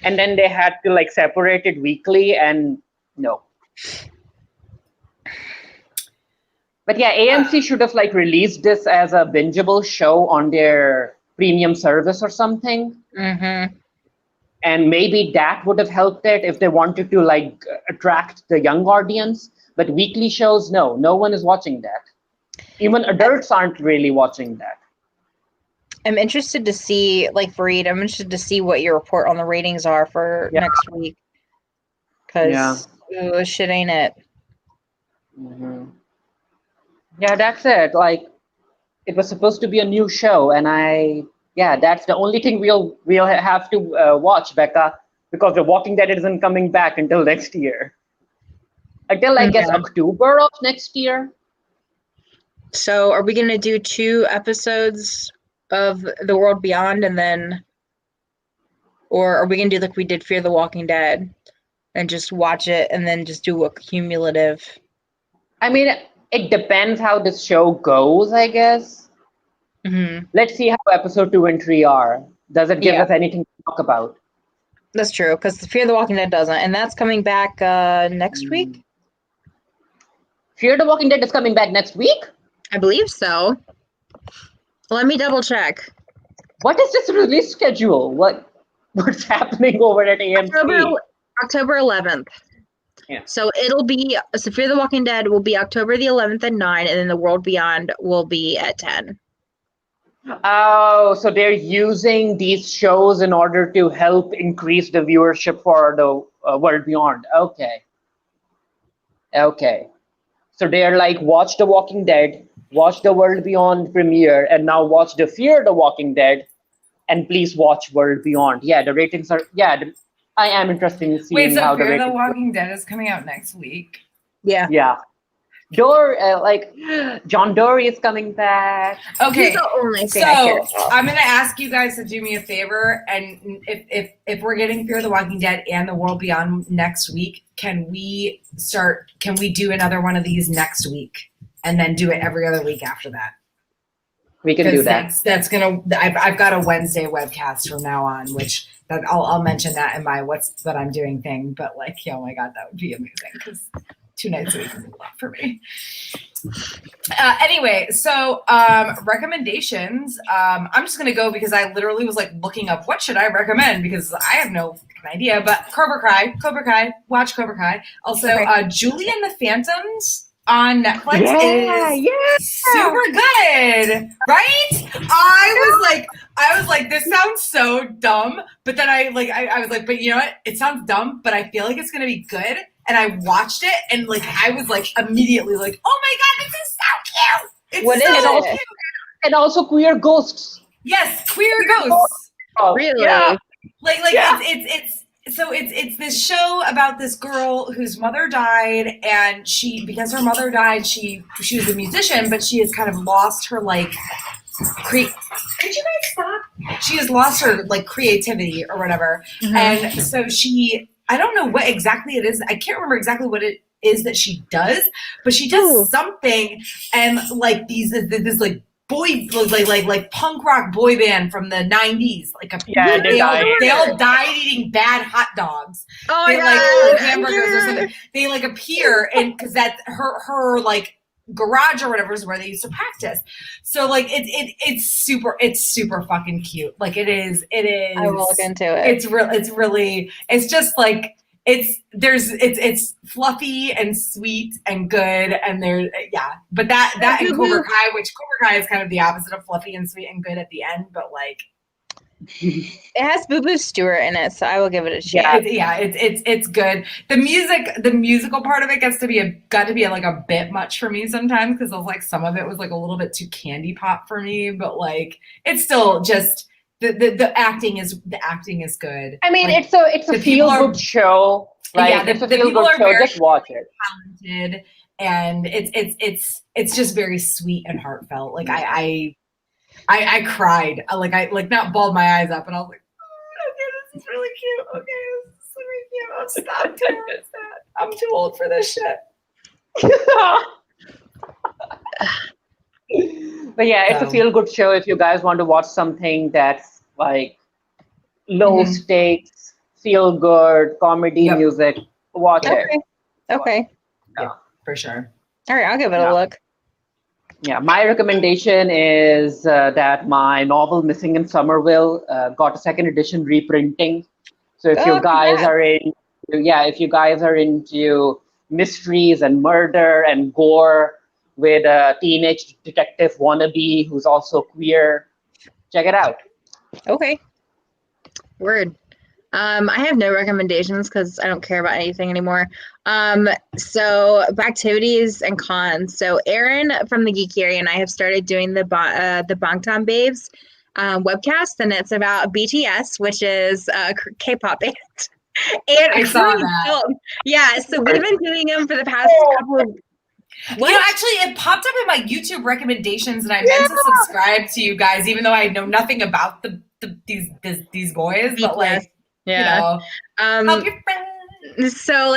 S2: and then they had to like separate it weekly. And no. But yeah, AMC should have like released this as a bingeable show on their premium service or something.
S1: Mm-hmm.
S2: And maybe that would have helped it if they wanted to like attract the young audience. But weekly shows, no one is watching that. Even adults aren't really watching that.
S1: I'm interested to see, like Fareed, I'm interested to see what your report on the ratings are for next week. Because shit ain't it.
S2: Mm-hmm. Yeah, that's it. Like, it was supposed to be a new show, and that's the only thing we'll have to watch, Becca, because The Walking Dead isn't coming back until next year. Until, I guess, October of next year.
S1: So are we going to do 2 episodes of The World Beyond and then, or are we going to do like we did Fear the Walking Dead and just watch it and then just do a cumulative?
S2: I mean, it depends how this show goes, I guess.
S1: Mm-hmm.
S2: Let's see how episode 2 and 3 are. Does it give us anything to talk about?
S1: That's true, because Fear the Walking Dead doesn't, and that's coming back next week.
S2: Fear the Walking Dead is coming back next week?
S1: I believe so. Let me double check.
S2: What is this release schedule? What's happening over at AMC?
S1: October 11th.
S2: Yeah.
S1: So Fear the Walking Dead will be October the 11th at 9, and then The World Beyond will be at 10.
S2: Oh, so they're using these shows in order to help increase the viewership for the World Beyond. Okay. So they're like, watch The Walking Dead, watch the World Beyond premiere, and now watch the Fear the Walking Dead, and please watch World Beyond. Yeah, the ratings are, I am interested in seeing how the ratings.
S3: Wait, so Fear the Walking Dead is coming out next week?
S1: Yeah.
S2: Yeah. John Dory is coming back.
S3: Okay,
S1: he's the only thing
S3: so I'm going to ask you guys to do me a favor, and if we're getting Fear the Walking Dead and The World Beyond next week, can we do another one of these next week, and then do it every other week after that?
S2: We can do that.
S3: That's gonna. I've got a Wednesday webcast from now on, which I'll mention that in my what I'm doing thing. But like, oh my god, that would be amazing because 2 nights a week is a lot for me. Anyway, so recommendations. I'm just gonna go because I literally was like looking up what should I recommend because I have no idea. But Cobra Kai, watch Cobra Kai. Also, Julie and the Phantoms on Netflix is super good, right? I was like, this sounds so dumb, but then I was like, but you know what? It sounds dumb, but I feel like it's gonna be good. And I watched it, and like I was like immediately like, oh my god, this is so cute! It's so cute.
S2: And also queer ghosts.
S3: Yes, queer ghosts.
S1: Oh, really?
S2: Yeah.
S3: It's this show about this girl whose mother died, and because her mother died, she was a musician, but she has kind of lost her like could you guys stop? She has lost her like creativity or whatever, and so I don't know what exactly it is. I can't remember exactly what it is that she does, but she does something, and like this like boy, like punk rock boy band from the 90s. Like they all died eating bad hot dogs.
S1: Oh
S3: they
S1: my
S3: like hamburgers or something. They like appear, and because that's her like garage or whatever is where they used to practice. So like it's super fucking cute. Like it is.
S1: I will look into it.
S3: It's just like it's fluffy and sweet and good, and but that and Cobra Kai, which Cobra Kai is kind of the opposite of fluffy and sweet and good at the end, but like
S1: it has Boo Boo Stewart in it, so I will give it a chance.
S3: It's good. The musical part of it got to be like a bit much for me sometimes, because like some of it was like a little bit too candy pop for me, but like it's still just the acting is good.
S2: I mean,
S3: like,
S2: it's a feel good show. Like it's a feel good show. Just watch it.
S3: Talented, and it's just very sweet and heartfelt. Like I cried. I not bawled my eyes up, and I was like, oh, okay, this is really cute. Okay, this is really cute. Oh, stop, Tara. I'm too old for this shit.
S2: But yeah, it's a feel-good show if you guys want to watch something that's like low stakes, feel-good, comedy music. Watch it.
S1: Okay.
S3: Yeah, for sure.
S1: All right, I'll give it a look.
S2: Yeah, my recommendation is that my novel Missing in Somerville got a second edition reprinting. So if you guys are into mysteries and murder and gore with a teenage detective wannabe who's also queer, check it out.
S1: Okay. Word. I have no recommendations because I don't care about anything anymore. So activities and cons. So Erin from the Geeky Area and I have started doing the Bangtan Babes webcast, and it's about BTS, which is a K-pop band. And
S3: I saw that.
S1: Yeah, so we've been doing them for the past couple of.
S3: What? You know, actually, it popped up in my YouTube recommendations, and I meant to subscribe to you guys, even though I know nothing about these boys. But like, you know, help your friends.
S1: So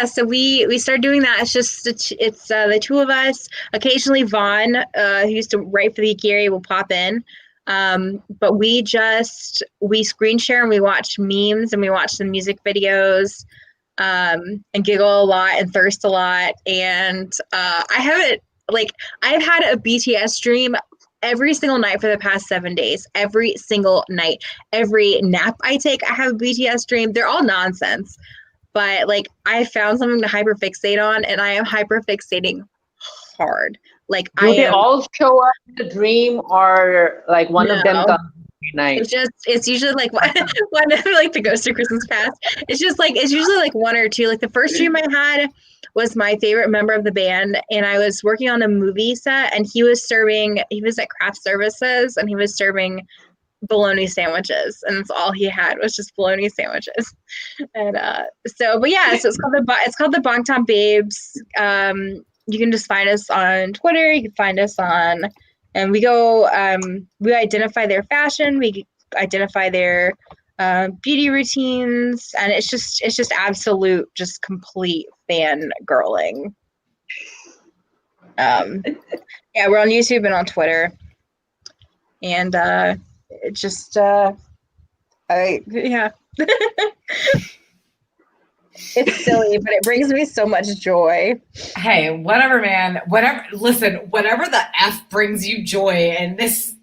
S1: so we started doing that. It's just it's the two of us. Occasionally, Vaughn, who used to write for the Geeky Area, will pop in. But we screen share and we watch memes and we watch the music videos. And giggle a lot and thirst a lot. And I've had a BTS stream every single night for the past 7 days. Every single night. Every nap I take, I have a BTS stream. They're all nonsense. But like I found something to hyperfixate on, and I am hyperfixating hard. Like
S2: do they all show up in the dream, or like one of them comes night?
S1: It's usually like one like the Ghost of Christmas Past. It's usually like one or two. Like the first dream I had was my favorite member of the band, and I was working on a movie set, and he was at craft services, and he was serving bologna sandwiches, and that's all he had was just bologna sandwiches. And so it's called the Bangtan Babes. You can just find us on Twitter. You can find us on. And we go, we identify their fashion, we identify their beauty routines, and it's just absolute, just complete fangirling. Yeah, we're on YouTube and on Twitter, and it just, It's silly, but it brings me so much joy.
S3: Hey, whatever, man. Listen, whatever the F brings you joy in this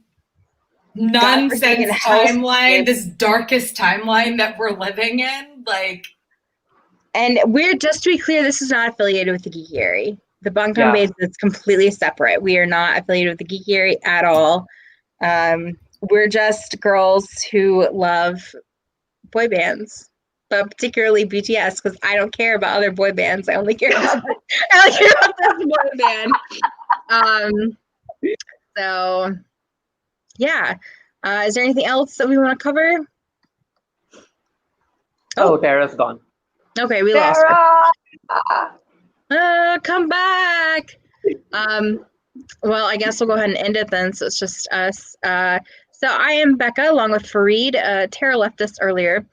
S3: nonsense timeline, this darkest timeline that we're living in, like.
S1: And just to be clear, this is not affiliated with the Geeky Area. The Bangtan Babes is completely separate. We are not affiliated with the Geeky Area at all. We're just girls who love boy bands. But particularly BTS, because I don't care about other boy bands. I only care about this boy band. So, yeah. Is there anything else that we want to cover?
S2: Oh, Tara's gone.
S1: Okay, we lost her. Come back. Well, I guess we'll go ahead and end it then. So it's just us. So I am Becca, along with Fareed. Tara left us earlier.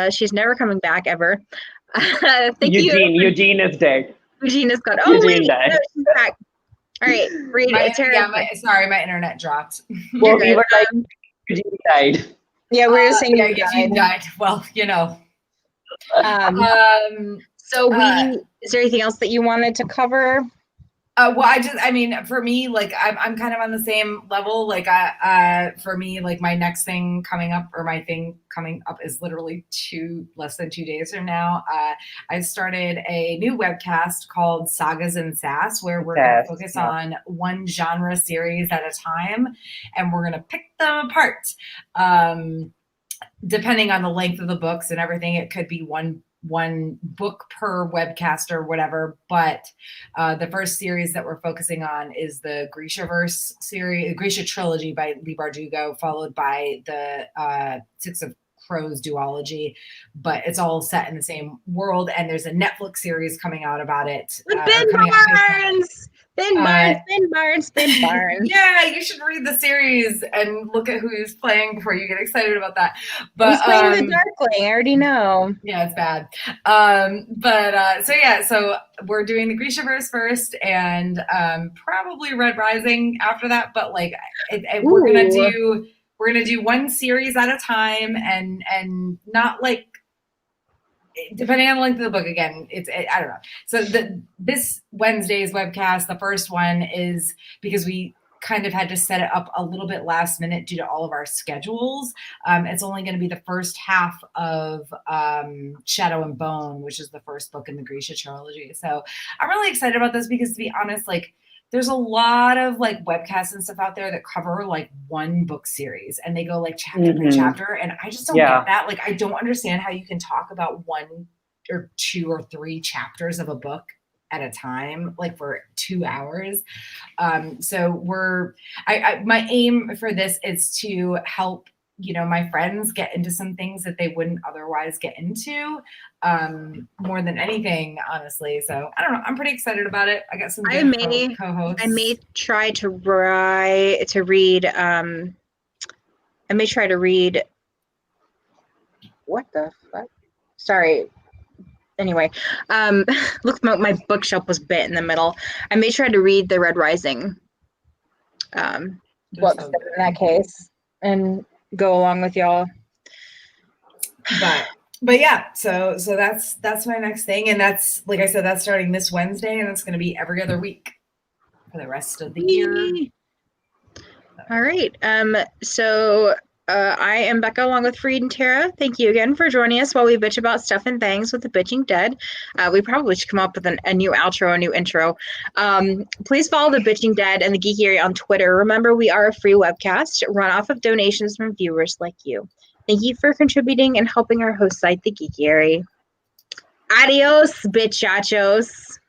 S1: She's never coming back ever. Thank you.
S2: Eugene is dead.
S1: Regina's gone. Oh,
S2: Eugene
S1: wait.
S2: died.
S1: No, she's back. All right. Read it. Tara.
S3: Sorry, my internet dropped.
S2: Well, we
S1: good.
S2: were like, Eugene died.
S1: Yeah, we were just saying
S3: yeah,
S1: you
S3: Eugene
S1: died.
S3: died. Well,
S1: So is there anything else that you wanted to cover?
S3: Well, for me, like I'm kind of on the same level. Like, for me, like my next thing coming up, or my thing coming up, is literally less than 2 days from now. I started a new webcast called Sagas and Sass, where we're going to focus on one genre series at a time, and we're going to pick them apart. Depending on the length of the books and everything, it could be one book per webcast or whatever. But the first series that we're focusing on is the Grishaverse series, the Grisha trilogy by Lee Bardugo, followed by the Six of Crows duology. But it's all set in the same world, and there's a Netflix series coming out about it.
S1: Ben Barnes! Ben Barnes.
S3: Yeah, you should read the series and look at who he's playing before you get excited about that. But
S1: he's playing the Darkling. I already know.
S3: Yeah, it's bad. So we're doing the Grishaverse first, and probably Red Rising after that. But like, we're gonna do one series at a time, and not like, depending on the length of the book. Again, I don't know. So this Wednesday's webcast, the first one, is because we kind of had to set it up a little bit last minute due to all of our schedules. It's only going to be the first half of Shadow and Bone, which is the first book in the Grisha trilogy. So I'm really excited about this because, to be honest, like, there's a lot of like webcasts and stuff out there that cover like one book series, and they go like chapter by chapter. And I just don't get that. Like, I don't understand how you can talk about 1 or 2 or 3 chapters of a book at a time, like for 2 hours. So my aim for this is to help, my friends get into some things that they wouldn't otherwise get into, more than anything, honestly. So I don't know. I'm pretty excited about it. I got some good co-hosts.
S1: I may try to read. I may try to read. What the fuck? Sorry. Anyway, look, my bookshelf was bit in the middle. I may try to read the Red Rising books in that case, and go along with y'all.
S3: But yeah, so that's my next thing, and that's, like I said, that's starting this Wednesday, and it's going to be every other week for the rest of the year.
S1: All right. So I am Becca, along with Freed and Tara. Thank you again for joining us while we bitch about stuff and things with the Bitching Dead. We probably should come up with a new outro, a new intro. Please follow the Bitching Dead and the Geeky Area on Twitter. Remember, we are a free webcast run off of donations from viewers like you. Thank you for contributing and helping our host site, the Geeky Area. Adios, bitchachos.